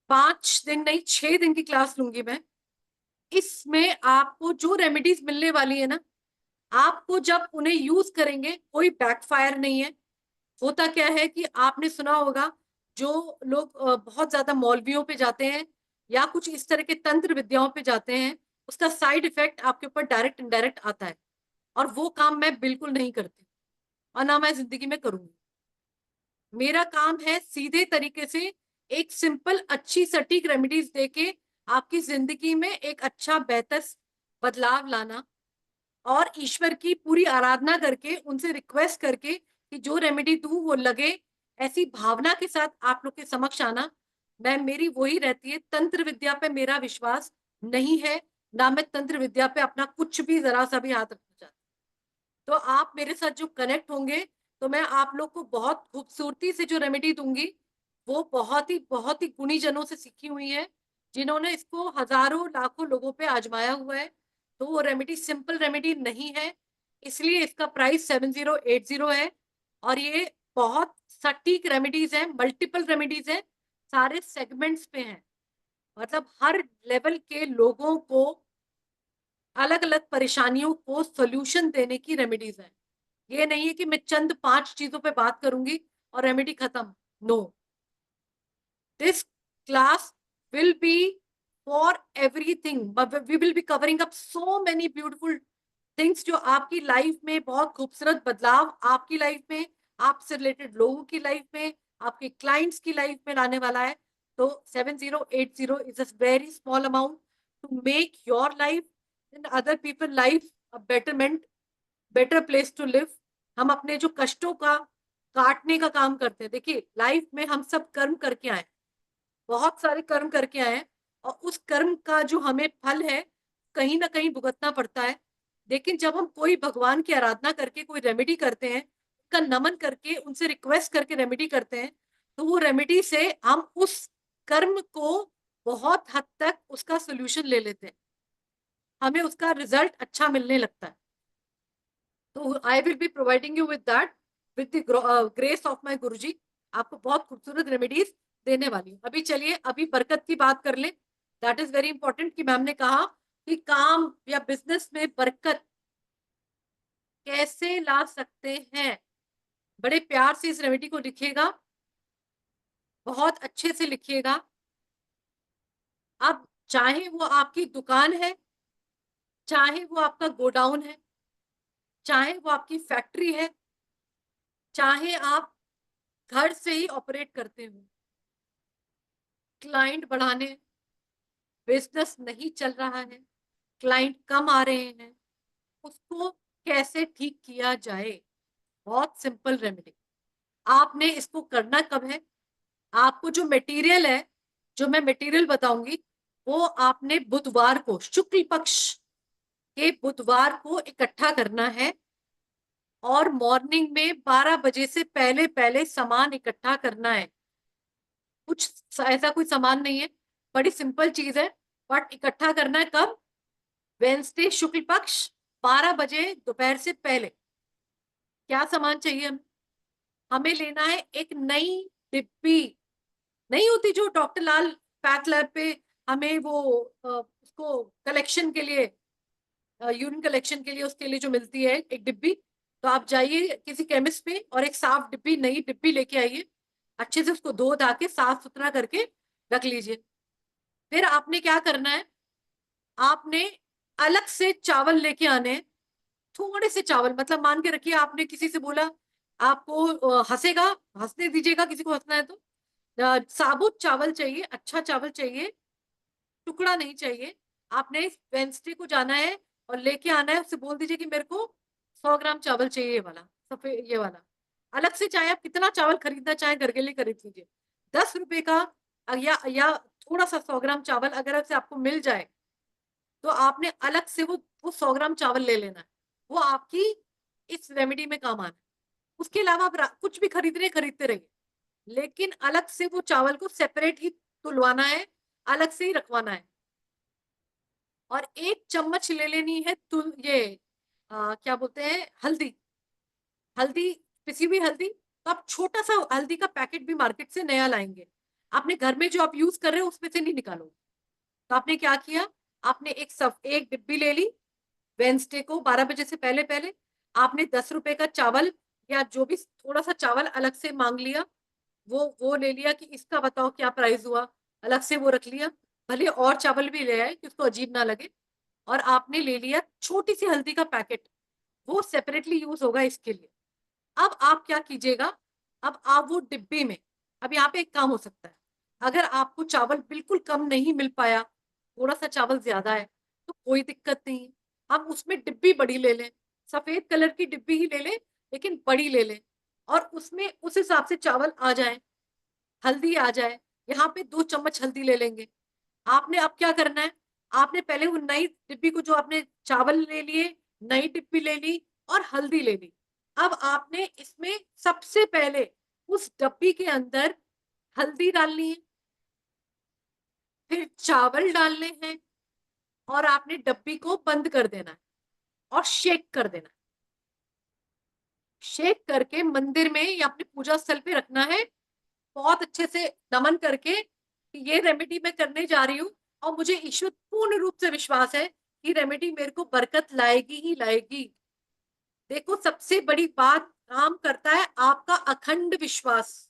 5 दिन नहीं 6 दिन की क्लास लूंगी मैं। इसमें आपको जो रेमेडीज मिलने वाली है ना, आपको जब उन्हें यूज करेंगे कोई बैकफायर नहीं है। होता क्या है कि आपने सुना होगा, जो लोग बहुत ज्यादा मौलवियों पे जाते हैं या कुछ इस तरह के तंत्र विद्याओं पे जाते हैं, उसका साइड इफेक्ट आपके ऊपर डायरेक्ट इनडायरेक्ट आता है। और वो काम मैं बिल्कुल नहीं करती और ना मैं जिंदगी में करूंगी। मेरा काम है सीधे तरीके से एक सिंपल अच्छी सटीक रेमेडीज देके आपकी जिंदगी में एक अच्छा बेहतर बदलाव लाना, और ईश्वर की पूरी आराधना करके उनसे रिक्वेस्ट करके कि जो रेमेडी दूं वो लगे, ऐसी भावना के साथ आप लोग के समक्ष आना। मैं मेरी वही रहती है, तंत्र विद्या पे मेरा विश्वास नहीं है, ना मैं तंत्र विद्या पे अपना कुछ भी जरा सा भी हाथ रखना चाहती। तो आप मेरे साथ जो कनेक्ट होंगे, तो मैं आप लोग को बहुत खूबसूरती से जो रेमेडी दूंगी, वो बहुत ही गुणी जनों से सीखी हुई है, जिन्होंने इसको हजारों लाखों लोगों पे आजमाया हुआ है। तो वो रेमेडी सिंपल रेमेडी नहीं है, इसलिए इसका प्राइस 7080 है। और ये बहुत सटीक रेमेडीज है, मल्टीपल रेमेडीज है, सारे सेगमेंट्स पे हैं। मतलब हर लेवल के लोगों को अलग अलग परेशानियों को सोल्यूशन देने की रेमेडीज है। ये नहीं है कि मैं चंद 5 चीजों पे बात करूंगी और रेमेडी खत्म। No, this class will be for everything. We will be covering up so many beautiful things, जो आपकी लाइफ में बहुत खूबसूरत बदलाव, आपकी लाइफ में, आपसे रिलेटेड लोगों की लाइफ में, आपके क्लाइंट्स की लाइफ में लाने वाला है। तो 7080 is a very small amount to make your life and other people life a betterment, better place to live. हम अपने जो कष्टों का काटने का काम करते हैं। देखिए लाइफ में हम सब कर्म करके आए, बहुत सारे कर्म करके आए हैं, और उस कर्म का जो हमें फल है कहीं ना कहीं भुगतना पड़ता है। लेकिन जब हम कोई भगवान की आराधना करके कोई रेमेडी करते हैं, उनका नमन करके उनसे रिक्वेस्ट करके रेमेडी करते हैं, तो वो रेमेडी से हम उस कर्म को बहुत हद तक उसका सोल्यूशन ले लेते हैं, हमें उसका रिजल्ट अच्छा मिलने लगता है। तो I will be providing you with that, with the grace of my Guruji. आपको बहुत खूबसूरत रेमेडीज देने वाली हूँ। अभी चलिए अभी बरकत की बात कर ले। दैट इज वेरी इंपॉर्टेंट कि मैम ने कहा कि काम या बिजनेस में बरकत कैसे ला सकते हैं। बड़े प्यार से इस रेमेडी को लिखिएगा, बहुत अच्छे से लिखिएगा। अब चाहे वो आपकी दुकान है, चाहे वो आपका गोडाउन है, चाहे वो आपकी फैक्ट्री है, चाहे आप घर से ही ऑपरेट करते हो, क्लाइंट बढ़ाने, बिजनेस नहीं चल रहा है, क्लाइंट कम आ रहे हैं, उसको कैसे ठीक किया जाए। बहुत सिंपल रेमेडी। आपने इसको करना कब है, आपको जो मटेरियल है, जो मैं मटेरियल बताऊंगी, वो आपने बुधवार को, शुक्ल पक्ष के बुधवार को इकट्ठा करना है, और मॉर्निंग में 12 बजे से पहले पहले सामान इकट्ठा करना है। कुछ ऐसा कोई सामान नहीं है, बड़ी सिंपल चीज है, बट इकट्ठा करना है कब, वेंसडे शुक्ल पक्ष 12 बजे दोपहर से पहले। क्या सामान चाहिए हमें लेना है एक नई डिब्बी, नहीं होती जो डॉक्टर लाल पैथ लैब पे हमें वो उसको कलेक्शन के लिए, यूरिन कलेक्शन के लिए, उसके लिए जो मिलती है एक डिब्बी। तो आप जाइए किसी केमिस्ट में और एक साफ डिब्बी, नई डिब्बी लेके आइए, अच्छे से उसको धो धा के साफ सुथरा करके रख लीजिए। फिर आपने क्या करना है, आपने अलग से चावल लेके आने, थोड़े से चावल, मतलब मान के रखिए आपने किसी से बोला, आपको हंसेगा, हंसने दीजिएगा किसी को हंसना है तो। साबुत चावल चाहिए, अच्छा चावल चाहिए, टुकड़ा नहीं चाहिए। आपने वेंसडे को जाना है और लेके आना है, उससे बोल दीजिए कि मेरे को 100 ग्राम चावल चाहिए, ये वाला सफेद, ये वाला। अलग से चाहे आप कितना चावल खरीदना चाहे घर के लिए खरीद लीजिए, 10 रुपए का, या थोड़ा सा 100 ग्राम चावल अगर से आपको मिल जाए, तो आपने अलग से वो 100 ग्राम चावल ले लेना है, वो आपकी इस रेमेडी में काम आना है। उसके अलावा आप कुछ भी खरीदते रहिए, लेकिन अलग से वो चावल को सेपरेट ही तुलवाना है, अलग से ही रखवाना है। और 1 चम्मच ले लेनी है ये क्या बोलते हैं, हल्दी, हल्दी, पिसी हुई हल्दी। तो आप छोटा सा हल्दी का पैकेट भी मार्केट से नया लाएंगे, आपने घर में जो आप यूज कर रहे हो उसमें से नहीं निकालो। तो आपने क्या किया, आपने एक डिब्बी ले ली, वेंसडे को 12 बजे से पहले पहले आपने 10 रुपए का चावल, या जो भी थोड़ा सा चावल अलग से मांग लिया, वो ले लिया कि इसका बताओ क्या प्राइस हुआ, अलग से वो रख लिया। भले और चावल भी ले आए कि उसको अजीब ना लगे। और आपने ले लिया छोटी सी हल्दी का पैकेट, वो सेपरेटली यूज होगा इसके लिए। अब आप क्या कीजिएगा, अब आप वो डिब्बे में, अब यहाँ पे एक काम हो सकता है, अगर आपको चावल बिल्कुल कम नहीं मिल पाया, थोड़ा सा चावल ज्यादा है, तो कोई दिक्कत नहीं है, हम उसमें डिब्बी बड़ी ले लें, सफेद कलर की डिब्बी ही ले लें, लेकिन बड़ी ले लें, और उसमें उस हिसाब से चावल आ जाए, हल्दी आ जाए। यहाँ पे 2 चम्मच हल्दी ले लेंगे। आपने अब क्या करना है, आपने पहले वो नई डिब्बी को, जो आपने चावल ले लिए, नई डिब्बी ले ली और हल्दी ले ली, अब आपने इसमें सबसे पहले उस डब्बी के अंदर हल्दी डालनी है, फिर चावल डालने हैं, और आपने डब्बी को बंद कर देना है और शेक कर देना है। शेक करके मंदिर में या अपने पूजा स्थल पे रखना है, बहुत अच्छे से नमन करके कि ये रेमेडी मैं करने जा रही हूँ, और मुझे ईश्वर पूर्ण रूप से विश्वास है कि रेमेडी मेरे को बरकत लाएगी ही लाएगी। देखो सबसे बड़ी बात, काम करता है आपका अखंड विश्वास,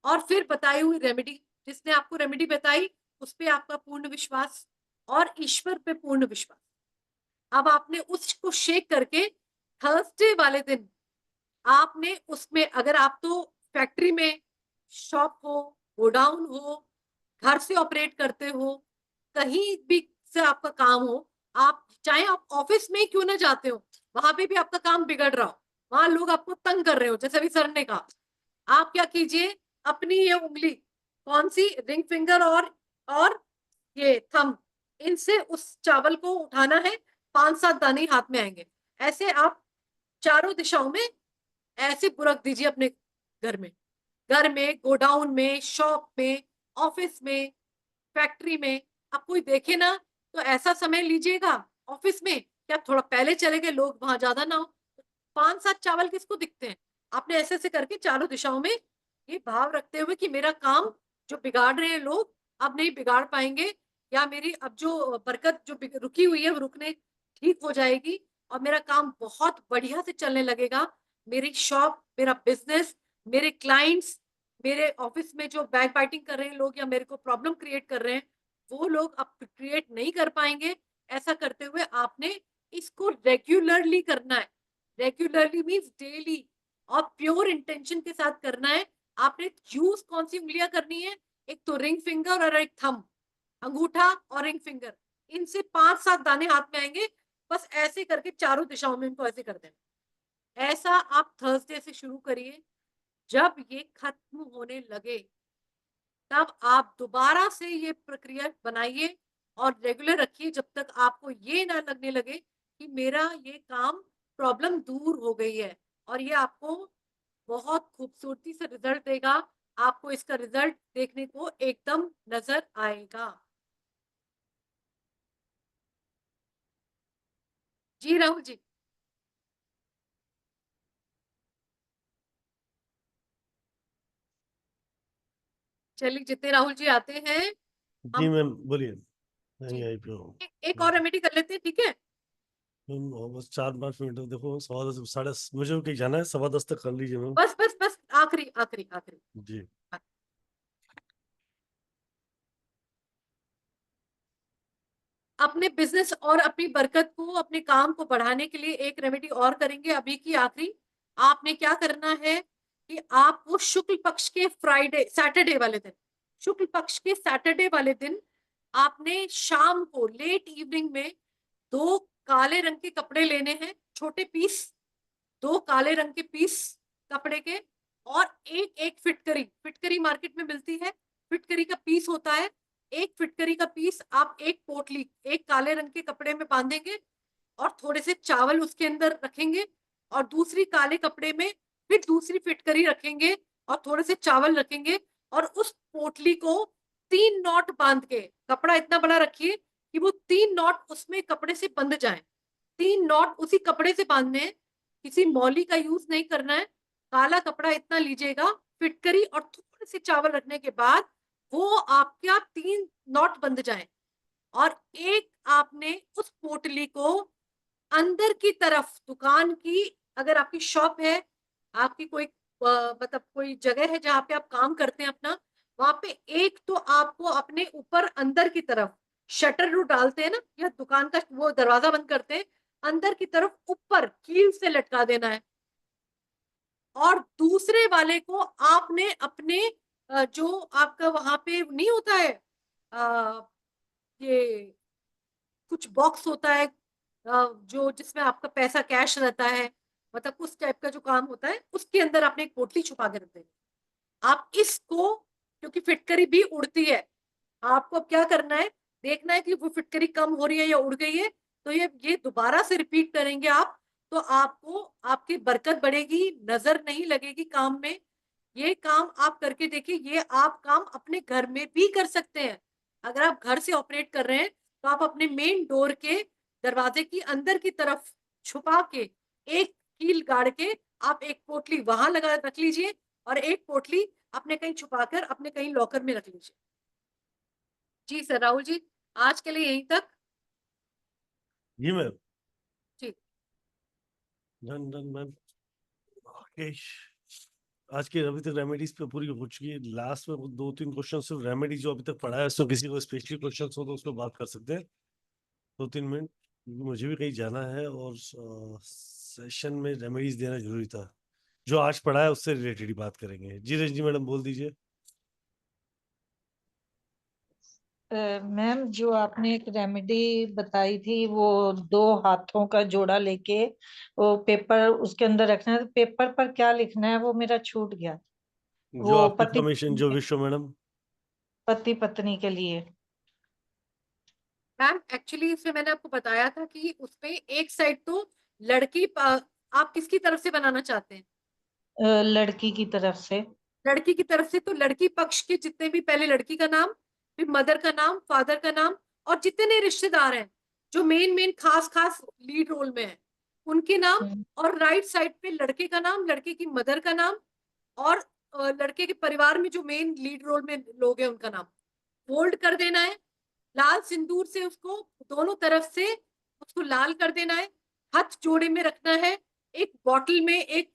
और फिर बताई हुई रेमेडी, जिसने आपको रेमेडी बताई उस पे आपका पूर्ण विश्वास, और ईश्वर पे पूर्ण विश्वास। अब आपने उसको शेक करके थर्सडे वाले दिन आपने उसमें, अगर आप तो फैक्ट्री में, शॉप हो, गोडाउन हो, घर से ऑपरेट करते हो, कहीं भी से आपका काम हो, आप चाहे आप ऑफिस में क्यों ना जाते हो, वहां पे भी आपका काम बिगड़ रहा हो, वहां लोग आपको तंग कर रहे हो, जैसे अभी सर ने कहा, आप क्या कीजिए, अपनी ये उंगली, कौन सी, रिंग फिंगर और ये थंब, इनसे उस चावल को उठाना है, 5-7 दाने हाथ में आएंगे। ऐसे आप चारों दिशाओं में ऐसे बुरक दीजिए अपने घर में, गोडाउन में, शॉप में, ऑफिस में, फैक्ट्री में। अब कोई देखे ना तो ऐसा समय लीजिएगा ऑफिस में कि आप थोड़ा पहले चले गए, लोग वहां ज्यादा ना हो। 5-7 चावल किसको दिखते हैं? आपने ऐसे ऐसे करके चारों दिशाओं में ये भाव रखते हुए कि मेरा काम जो बिगाड़ रहे हैं लोग अब नहीं बिगाड़ पाएंगे, या मेरी अब जो बरकत जो रुकी हुई है वो रुकने ठीक हो जाएगी, और मेरा काम बहुत बढ़िया से चलने लगेगा। मेरी शॉप, मेरा बिजनेस, मेरे क्लाइंट्स, मेरे ऑफिस में जो बैक बाइटिंग कर रहे हैं लोग या मेरे को प्रॉब्लम क्रिएट कर रहे हैं, वो लोग अब क्रिएट नहीं कर पाएंगे। ऐसा करते हुए आपने इसको रेगुलरली करना है। रेगुलरली मीन्स डेली, और प्योर इंटेंशन के साथ करना है। आपने यूज कौन सी उंगलियां करनी है? एक तो रिंग फिंगर और एक थंब, अंगूठा और रिंग फिंगर, इनसे 5-7 दाने हाथ में आएंगे। बस ऐसे करके चारों दिशाओं में इनको ऐसे कर देना। ऐसा आप थर्सडे से शुरू करिए। जब ये खत्म होने लगे तब आप दोबारा से ये प्रक्रिया बनाइए और रेगुलर रखिए, जब तक आपको ये ना लगने लगे कि मेरा ये काम प्रॉब्लम दूर हो गई है। और ये आपको बहुत खूबसूरती से रिजल्ट देगा। आपको इसका रिजल्ट देखने को एकदम नजर आएगा। जी राहुल जी। चलिए, जितने राहुल जी आते हैं जी हम मैम बोलिए। जी नहीं आई पे हूँ। एक और रेमेडी कर लेते हैं, ठीक है? मैम बस 4-5 मिनट देखो, 10:15 मुझे भी कहीं जाना है, 10:15 तक कर लीजिए मैम। बस बस बस, आखिरी आखिरी आखिरी। जी अपने बिजनेस और अपनी बरकत को, अपने काम को बढ़ाने के लिए एक रेमेडी और करेंगे, अभी की आखिरी। आपने क्या करना है कि आपको शुक्ल पक्ष के सैटरडे वाले दिन, शुक्ल पक्ष के सैटरडे वाले दिन आपने शाम को लेट इवनिंग में 2 काले रंग के कपड़े लेने हैं, छोटे पीस, 2 काले रंग के पीस कपड़े के, और एक फिटकरी, फिटकरी मार्केट में मिलती है, फिटकरी का पीस होता है। एक फिटकरी का पीस आप एक पोटली, एक काले रंग के कपड़े में बांधेंगे, और थोड़े से चावल उसके अंदर रखेंगे, और दूसरी काले कपड़े में फिर दूसरी फिटकरी रखेंगे और थोड़े से चावल रखेंगे, और उस पोटली को 3 नॉट बांध के, कपड़ा इतना बड़ा रखिए कि वो 3 नॉट उसमें कपड़े से बंध जाएं। 3 नॉट उसी कपड़े से बांधने हैं, किसी मौली का यूज नहीं करना है। काला कपड़ा इतना लीजिएगा, फिटकरी और थोड़े से चावल रखने के बाद वो आपका 3 नॉट बंध जाए, और एक आपने उस पोटली को अंदर की तरफ, दुकान की, अगर आपकी शॉप है, आपकी कोई मतलब कोई जगह है जहां पे आप काम करते हैं अपना, वहां पे एक तो आपको अपने ऊपर अंदर की तरफ शटर जो डालते हैं ना, या दुकान का वो दरवाजा बंद करते हैं, अंदर की तरफ ऊपर कील से लटका देना है। और दूसरे वाले को आपने अपने जो आपका वहां पे नहीं होता है, अ, ये कुछ बॉक्स होता है जो जिसमें आपका पैसा कैश रहता है, मतलब उस टाइप का जो काम होता है, उसके अंदर आपने एक पोटली छुपा के रख देनी। आप इसको, क्योंकि फिटकरी भी उड़ती है, आपको अब क्या करना है, देखना है कि वो फिटकरी कम हो रही है या उड़ गई है, तो ये दोबारा से रिपीट करेंगे आप, तो आपको आपकी बरकत बढ़ेगी, नजर नहीं लगेगी काम में। ये काम आप करके देखिए। ये आप काम अपने घर में भी कर सकते हैं। अगर आप घर से ऑपरेट कर रहे हैं तो आप अपने मेन डोर के दरवाजे की अंदर की तरफ छुपा के एक कील गाड़ के आप एक पोटली वहां लगा रख लीजिए, और एक पोटली अपने कहीं छुपाकर अपने कहीं लॉकर में रख लीजिए। जी सर, राहुल जी, आज के लिए यहीं तक। जी मैम। जी डन डन मैम। ओके, आज की अभी तक रेमेडीज पे पूरी हो चुकी है। लास्ट में 2-3 क्वेश्चन सिर्फ रेमेडी जो अभी तक पढ़ा है, उसमें किसी को स्पेशल क्वेश्चन हो तो उसमें बात कर सकते हैं 2-3 मिनट। मुझे भी कहीं जाना है, और सेशन में रेमेडीज देना जरूरी था। जो आज पढ़ा है उससे रिलेटेड ही बात करेंगे। जी रजनी मैडम बोल दीजिए। मैम जो आपने एक रेमेडी बताई थी वो 2 हाथों का जोड़ा लेके वो पेपर उसके अंदर रखना है, तो पेपर पर क्या लिखना है वो मेरा छूट गया। जो वो आपकी पति परमिशन जो विश हो मैडम। पति पत्नी के लिए। मैम एक्चुअली इसमें मैंने आपको बताया था कि उसमें एक साइड तो लड़की आप किसकी तरफ से बनाना चाहते हैं? लड़की की तरफ से। लड़की की तरफ से तो लड़की पक्ष के जितने भी, पहले लड़की का नाम, फिर मदर का नाम, फादर का नाम, और जितने रिश्तेदार हैं जो मेन मेन खास खास लीड रोल में हैं उनके नाम, और राइट साइड पे लड़के का नाम, लड़के की मदर का नाम, और लड़के के परिवार में जो मेन लीड रोल में लोग हैं उनका नाम फोल्ड कर देना है। लाल सिंदूर से उसको दोनों तरफ से उसको लाल कर देना है। हाथ जोड़े में रखना है, एक बॉटल में, एक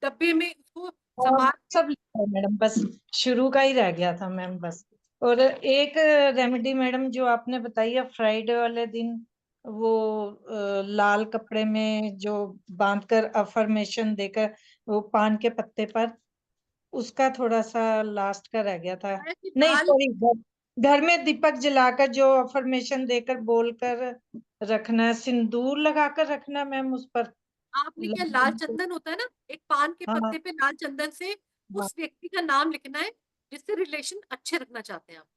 डब्बे में उसको संभाल। सब लिखा है मैडम, बस शुरू का ही रह गया था मैम बस। और एक रेमेडी मैडम जो आपने बताई है फ्राइडे वाले दिन, वो लाल कपड़े में जो बांधकर अफर्मेशन देकर वो पान के पत्ते पर, उसका थोड़ा सा लास्ट का रह गया था। नहीं लाल सॉरी, घर में दीपक जलाकर जो अफर्मेशन देकर बोलकर रखना है, सिंदूर लगाकर रखना मैम उस पर। आपने क्या, लाल चंदन होता है ना, एक पान के हाँ पत्ते पे लाल चंदन से हाँ, उस व्यक्ति का नाम लिखना है जिससे रिलेशन अच्छे रखना चाहते हैं आप।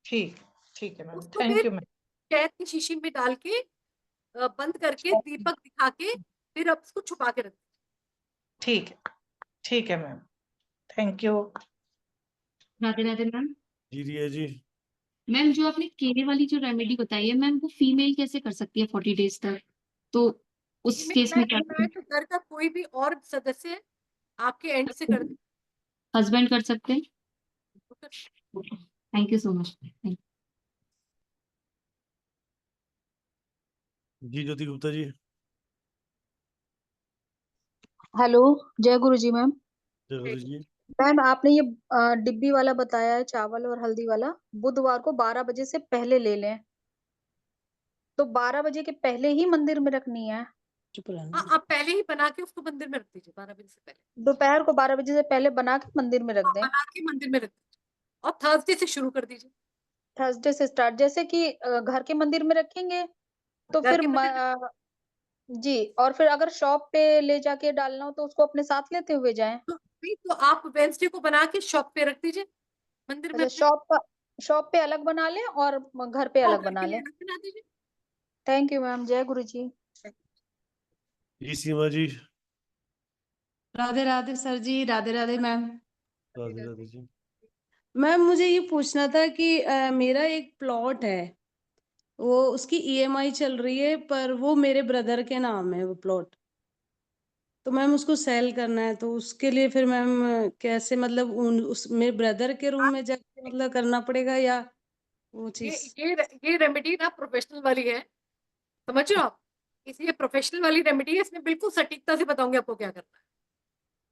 ठीक ठीक है मैम, उसको थैंक फिर यू मैम। शहद की शीशी में डाल के बंद करके दीपक दिखा के फिर आप उसको छुपा के रख दीजिए। ठीक है ma'am, thank you. Radhe Radhe ma'am. जी रिया जी। मैम जो आपने केले वाली जो रेमेडी बताई है मैम, वो फीमेल कैसे कर सकती है 40 डेज तक? तो उस केस में क्या मैं तो घर का कोई भी और सदस्य है आपके एंड से कर हस्बैंड कर सकते हैं? दे। Thank you so much. जी ज्योति गुप्ता जी। हेलो, जय गुरु जी मैम। जय गुरु जी। मैम आपने ये डिब्बी वाला बताया है, चावल और हल्दी वाला, बुधवार को 12 बजे से पहले ले लें। तो 12 बजे के पहले ही मंदिर में रखनी है? हाँ, आप पहले ही बना के उसको मंदिर में रख दीजिए 12 बजे से पहले। दोपहर को 12 बजे से पहले बना के मंदिर में रख हाँ, दें? बना के मंदिर में रख दीजिए और थर्सडे से शुरू कर दीजिए। थर्सडे से स्टार्ट, जैसे कि घर के मंदिर में रखेंगे तो घर फिर के मंदिर में जी, और फिर अगर शॉप पे ले जाके डालना हो तो उसको अपने साथ लेते हुए जाएं? नहीं तो आप वेंसडे को बना के शॉप पे रख दीजिए मंदिर में अच्छा, अपने, शॉप पे अलग बना लें और घर पे और अलग घर बना के लिए लें? अलग बना दीजिए। थैंक यू मैम, जय गुरु जी। जी सीमा जी। राधे राधे सर जी, राधे राधे मैम। राधे राधे जी। मैम मुझे ये पूछना था कि मेरा एक प्लॉट है, वो उसकी ईएमआई चल रही है, पर वो मेरे ब्रदर के नाम है वो प्लॉट। तो मैम उसको सेल करना है, तो उसके लिए फिर मैम कैसे, मतलब उस मेरे ब्रदर के रूम में जाके मतलब करना पड़ेगा या वो ये चीज? ये रेमेडी ना प्रोफेशनल वाली है, समझ रहे हो आप? इसलिए प्रोफेशनल वाली रेमेडी है, इसमें बिल्कुल सटीकता से बताऊंगी आपको क्या करना है।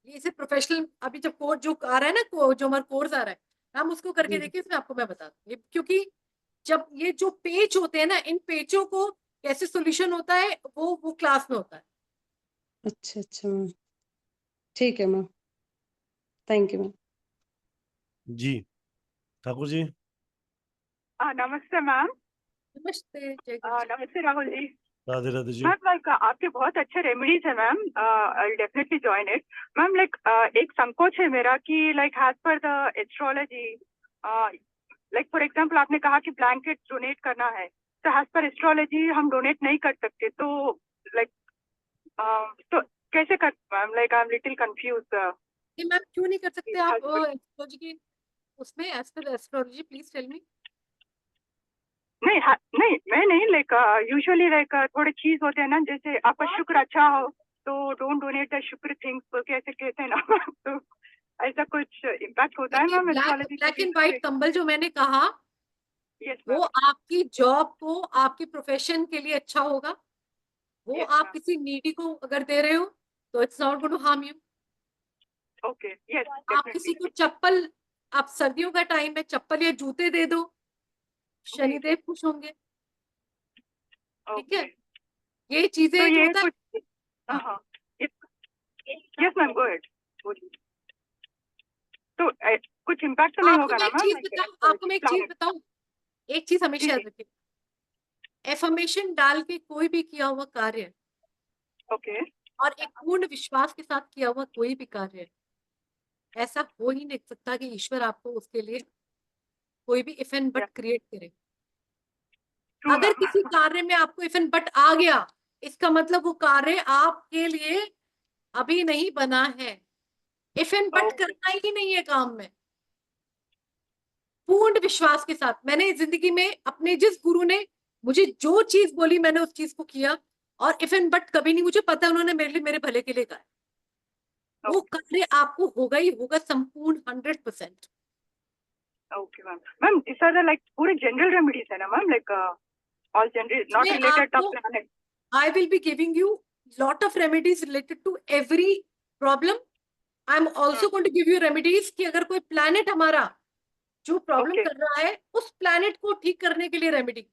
ये इसे प्रोफेशनल, अभी जब कोर्स जो आ रहा है ना, जो हमारा कोर्स आ रहा है, हम उसको करके जी देखिए, इसमें आपको मैं बता दूंगी। क्योंकि जब ये जो पेज होते हैं ना, इन पेजों को कैसे सोल्यूशन होता है वो क्लास में होता है। अच्छा मैम, ठीक है मैम, थैंक यू मैम। जी ठाकुर जी। नमस्ते मैम। नमस्ते जय गुरु जी। नमस्ते राहुल जी। राधे राधे जी। मैम लाइक आपके बहुत अच्छे रेमेडीज है ma'am, I definitely join it. Ma'am like एक संकोच है मेरा कि like as per the astrology, like for example आपने कहा कि ब्लैंकेट डोनेट करना है, तो एज पर एस्ट्रोलॉजी हम डोनेट नहीं कर सकते, तो लाइक तो कैसे कर ma'am? Like I am little confuse. ये मैम क्यों नहीं कर सकते आप एस्ट्रोलॉजी की उसमें, as per astrology please tell me. नहीं नहीं, मैं नहीं, लाइक यूजुअली लाइक थोड़े चीज होते हैं ना, जैसे आपका शुक्र अच्छा हो तो डोंट डोनेट द शुक्र थिंग्स, तो कैसे कहते हैं ना तो ऐसा कुछ इम्पैक्ट होता है ma'am astrology? Black and white कंबल जो मैंने कहा, वो आपकी जॉब को, आपके प्रोफेशन के लिए अच्छा होगा। वो आप किसी नीडी को अगर दे रहे हो तो it's not going to harm you. Okay, yes. आप किसी को चप्पल, आप सर्दियों का टाइम है, चप्पल या जूते दे दो, शनिदेव खुश होंगे। ठीक है, ये चीजें तो जो ये होता है। कुछ यस मैम, गो अहेड। तो कुछ इम्पैक्ट तो नहीं होगा ना मैम? आपको मैं एक चीज बताऊं, एक चीज हमेशा याद रखिए, एफर्मेशन डाल के कोई भी किया हुआ कार्य ओके और एक पूर्ण विश्वास के साथ किया हुआ कोई भी कार्य, ऐसा हो ही नहीं सकता कि ईश्वर आपको उसके लिए कोई भी इफ एंड बट क्रिएट करे। ट्रू अगर मैम। किसी कार्य में आपको इफ एंड बट आ गया, इसका मतलब वो कार्य आपके लिए अभी नहीं बना है। इफ एंड बट ओके करना ही नहीं है काम में, पूर्ण विश्वास के साथ। मैंने जिंदगी में अपने जिस गुरु ने मुझे जो चीज बोली मैंने उस चीज को किया, और इफ एंड बट कभी नहीं, मुझे पता है उन्होंने मेरे लिए मेरे भले के लिए कहा है। वो कार्य आपको होगा ही होगा संपूर्ण 100%। Okay ma'am. मैम इस आर लाइक पूरे जनरल रेमेडीज है ना ma'am, like all general, not मैं रिलेटेड टू आपको planet? I will be giving you lot of remedies related to every problem. I am also going to give you remedies कि अगर कोई planet हमारा जो प्रॉब्लम ओके कर रहा है, उस planet को ठीक करने के लिए रेमेडी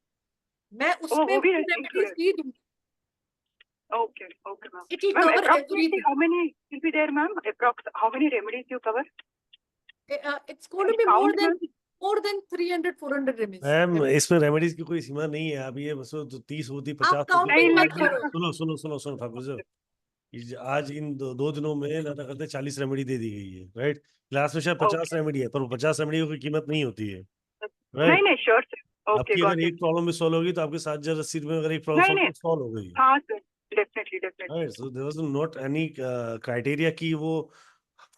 मैं उसमें वो भी रेमेडीज included? भी दूंगी। Okay, okay ma'am. It will Ma'am, cover approximately everything. how many will be there, ma'am? How many remedies you cover? It's going to Any be count, ma'am? more than 300-400 remedies. Ma'am इसमें रेमेडीज की कोई सीमा नहीं है। अभी ये बस 30 होती, 50 आप होती। काउंटिंग नहीं, मत नहीं, करो। सुनो सुनो सुनो सुनो ठाकुर जी, आज इन दो दिनों में ना करते 40 रेमेडी दे दी गई है, राइट? क्लास में शायद 50 रेमेडी है, पर वो 50 रेमेडी की कीमत नहीं होती है, नहीं राइट? नहीं, श्योर सर। ओके, आपकी गॉट अगर इट। एक प्रॉब्लम भी सॉल्व होगी तो आपके 7,080 रुपये में अगर एक प्रॉब्लम नहीं नहीं, सॉल्व हो गई, हाँ sir, definitely definitely. Right? So there was not any criteria कि वो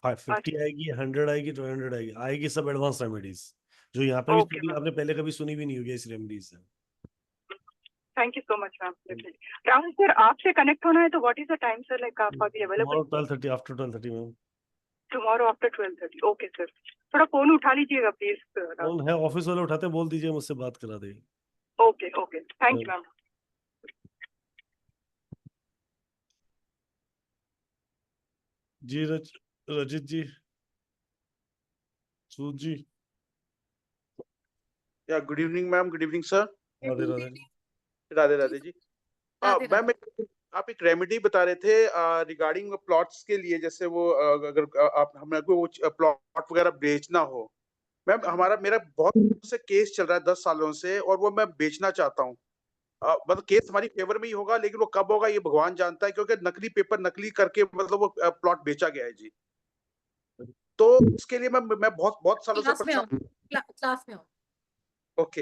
50 आएगी, 100 आएगी, 200 आएगी, आएगी सब एडवांस रेमेडीज जो यहाँ पे भी ओके मैम, आपने पहले कभी सुनी भी नहीं होगी ऐसी रेमेडीज है। Thank you so much ma'am, definitely. Rahul sir, आपसे कनेक्ट होना है तो what is the time sir, like आप अभी available? Tomorrow 12:30, after 12:30 ma'am. Tomorrow after 12:30। Okay sir, थोड़ा फोन उठा लीजिएगा प्लीज। फोन है, ऑफिस वाले उठाते हैं, बोल दीजिए मुझसे बात करा देंगे। Okay okay, thank you ma'am. जी Rajit ji, Sood ji, yeah good evening ma'am, good evening sir. Radhe Radhe. Radhe Radhe ji. Radhe ma'am आप एक रेमेडी बता रहे थे रिगार्डिंग प्लॉट्स के लिए, जैसे वो अगर आप हमें को प्लॉट वगैरह बेचना हो। मैम मेरा बहुत से केस चल रहा है 10 सालों से, और वो मैं बेचना चाहता हूँ। मतलब केस हमारी फेवर में ही होगा, लेकिन वो कब होगा ये भगवान जानता है, क्योंकि नकली पेपर नकली करके मतलब वो प्लॉट बेचा गया है जी। तो उसके लिए मैं बहुत सालों से क्लास में आओ, क्लास में आओ। ओके,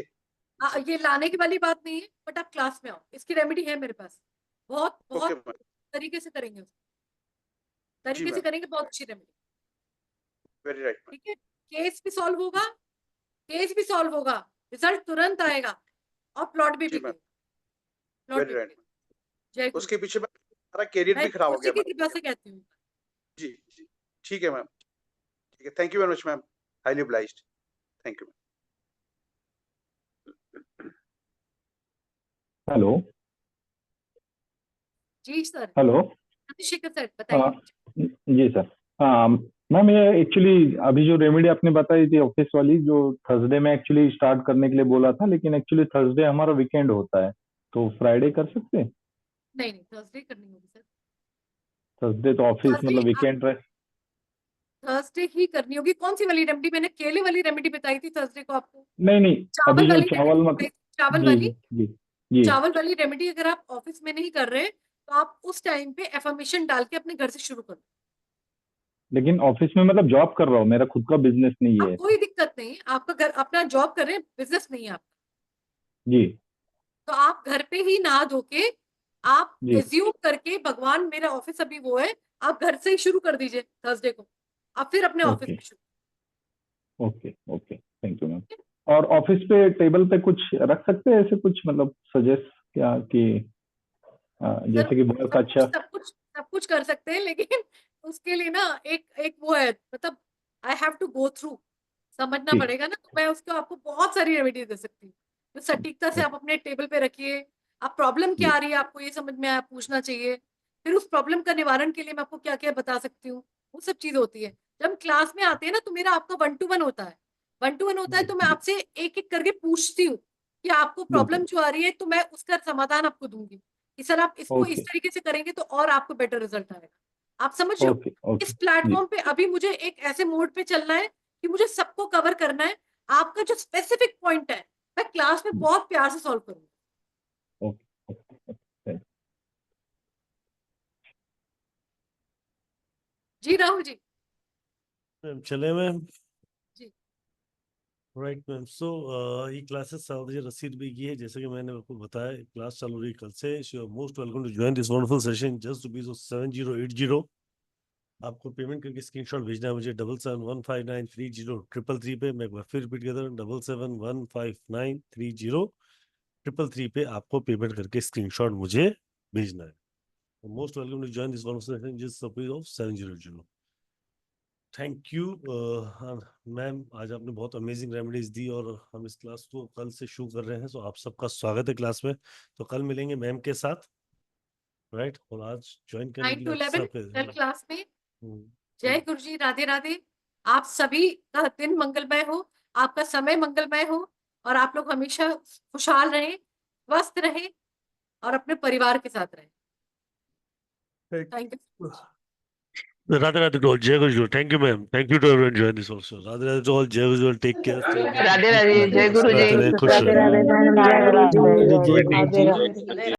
ये लाने की वाली बात नहीं है, बट आप क्लास में आओ, इसकी रेमेडी है मेरे पास। बहुत ओके बहुत मैम, तरीके से करेंगे उसको, जी तरीके से मैम, करेंगे, बहुत अच्छी रेमेडी। Very right. ठीक है, केस भी सॉल्व होगा, केस भी सॉल्व होगा, रिजल्ट तुरंत आएगा, और प्लॉट भी जी बिकेगा, मैम, प्लॉट वेरी भी राइट। बिकेगा। जय गुरु। उसके पीछे हमारा कैरियर भी मैं खराब हो खुशी गया की मैम। कृपा से कहती हूँ। जी जी, ठीक है मैम, ठीक है, thank you very much ma'am, highly obliged, thank you. Hello जी सर, हेलो। चंद्रशेखर सर बताइए। जी सर। हाँ मैम, ये एक्चुअली अभी जो रेमेडी आपने बताई थी ऑफिस वाली, जो थर्सडे में एक्चुअली स्टार्ट करने के लिए बोला था, लेकिन एक्चुअली थर्सडे हमारा वीकेंड होता है, तो फ्राइडे कर सकते हैं? नहीं नहीं, थर्सडे करनी होगी सर। थर्सडे तो ऑफिस थर्सडे मतलब वीकेंड रहे। थर्सडे ही करनी होगी। कौन सी वाली रेमेडी? मैंने केले वाली रेमेडी बताई थी थर्सडे को आपको। नहीं नहीं, अभी चावल जो वाली चावल रेमेडी मतलब, बताई थी, चावल जी वाली। जी जी, चावल वाली रेमेडी अगर आप ऑफिस में नहीं कर रहे तो आप उस टाइम पे एफर्मेशन डाल के अपने घर से शुरू करो। लेकिन ऑफिस में मतलब जॉब कर रहा हूँ, मेरा खुद का बिजनेस नहीं अब है। कोई दिक्कत नहीं, आपका घर अपना जॉब कर रहे हैं, बिजनेस नहीं है आपका, जी तो आप घर पे ही नहा धो के आप जी, एज्यूम करके भगवान मेरा ऑफिस अभी वो है, आप घर से ही शुरू कर दीजिए थर्सडे को, आप फिर अपने ऑफिस ओके में शुरू। Okay okay, thank you ma'am. और ऑफिस पे टेबल पे कुछ रख सकते हैं ऐसे कुछ, मतलब सजेस्ट क्या कि जैसे कि बहुत अच्छा। सब कुछ कर सकते हैं, लेकिन उसके लिए ना एक एक वो है, मतलब I have to go through, समझना जी पड़ेगा ना, तो मैं उसको आपको बहुत सारी रेमेडी दे सकती हूँ। तो सटीकता से आप अपने टेबल पे रखिए, आप प्रॉब्लम क्या आ रही है आपको ये समझ में आया, पूछना चाहिए, फिर उस प्रॉब्लम का निवारण के लिए मैं आपको क्या क्या बता सकती हूँ, वो सब चीज होती है। जब हम क्लास में आते हैं ना, तो मेरा आपका 1-to-1 होता है, 1-to-1 होता है, तो मैं आपसे एक एक करके पूछती हूँ कि आपको प्रॉब्लम बिल्कुल, जो आ रही है, तो मैं उसका समाधान आपको दूंगी कि सर आप इसको इस ओके तरीके से करेंगे तो और आपको बेटर रिजल्ट आएगा। आप समझ रहे हो? ओके इस ओके, जी प्लेटफॉर्म पे अभी मुझे एक ऐसे मोड पे चलना है कि मुझे सबको कवर करना है। आपका जो स्पेसिफिक पॉइंट है मैं क्लास में बहुत प्यार से सॉल्व करूंगी। ओके। जी राहुल जी। मैम चले मैम। जी। राइट मैम, सो ये क्लासेस सावधानी रसीद भी की है, जैसे कि मैंने आपको बताया क्लास चालू रही कल से। You are most welcome to join this wonderful session just ₹7080। आपको पेमेंट करके स्क्रीनशॉट भेजना है मुझे 7715930333 पे। मैं एक बार फिर रिपीट करता हूँ 7715930333 पे आपको पेमेंट करके स्क्रीनशॉट मुझे भेजना है। Most welcome to join this wonderful session just ₹7080। Thank you ma'am, आज आपने बहुत अमेजिंग रेमेडीज दी और हम इस क्लास को कल से शुरू कर रहे हैं, तो आप सबका स्वागत है क्लास में। तो कल मिलेंगे मैम के साथ, राइट? और आज ज्वाइन करने 9 के to लिए 11 सब कल क्लास में। हम्म, जय गुरु जी, राधे राधे। आप सभी का दिन मंगलमय हो, आपका समय मंगलमय हो, और आप लोग हमेशा खुशहाल रहें, स्वस्थ रहें और अपने परिवार के साथ रहें। Thank you. Radhe Radhe to all. जय गुरु। Thank you ma'am. Thank you to everyone join this also. Radhe Radhe to all. जय गुरु। Take care. राधे राधे, जय गुरु जी। खुश राधे रहें। राधे मैम, जय गुरु जी। राधे जय गुरु राधे जी। राधे।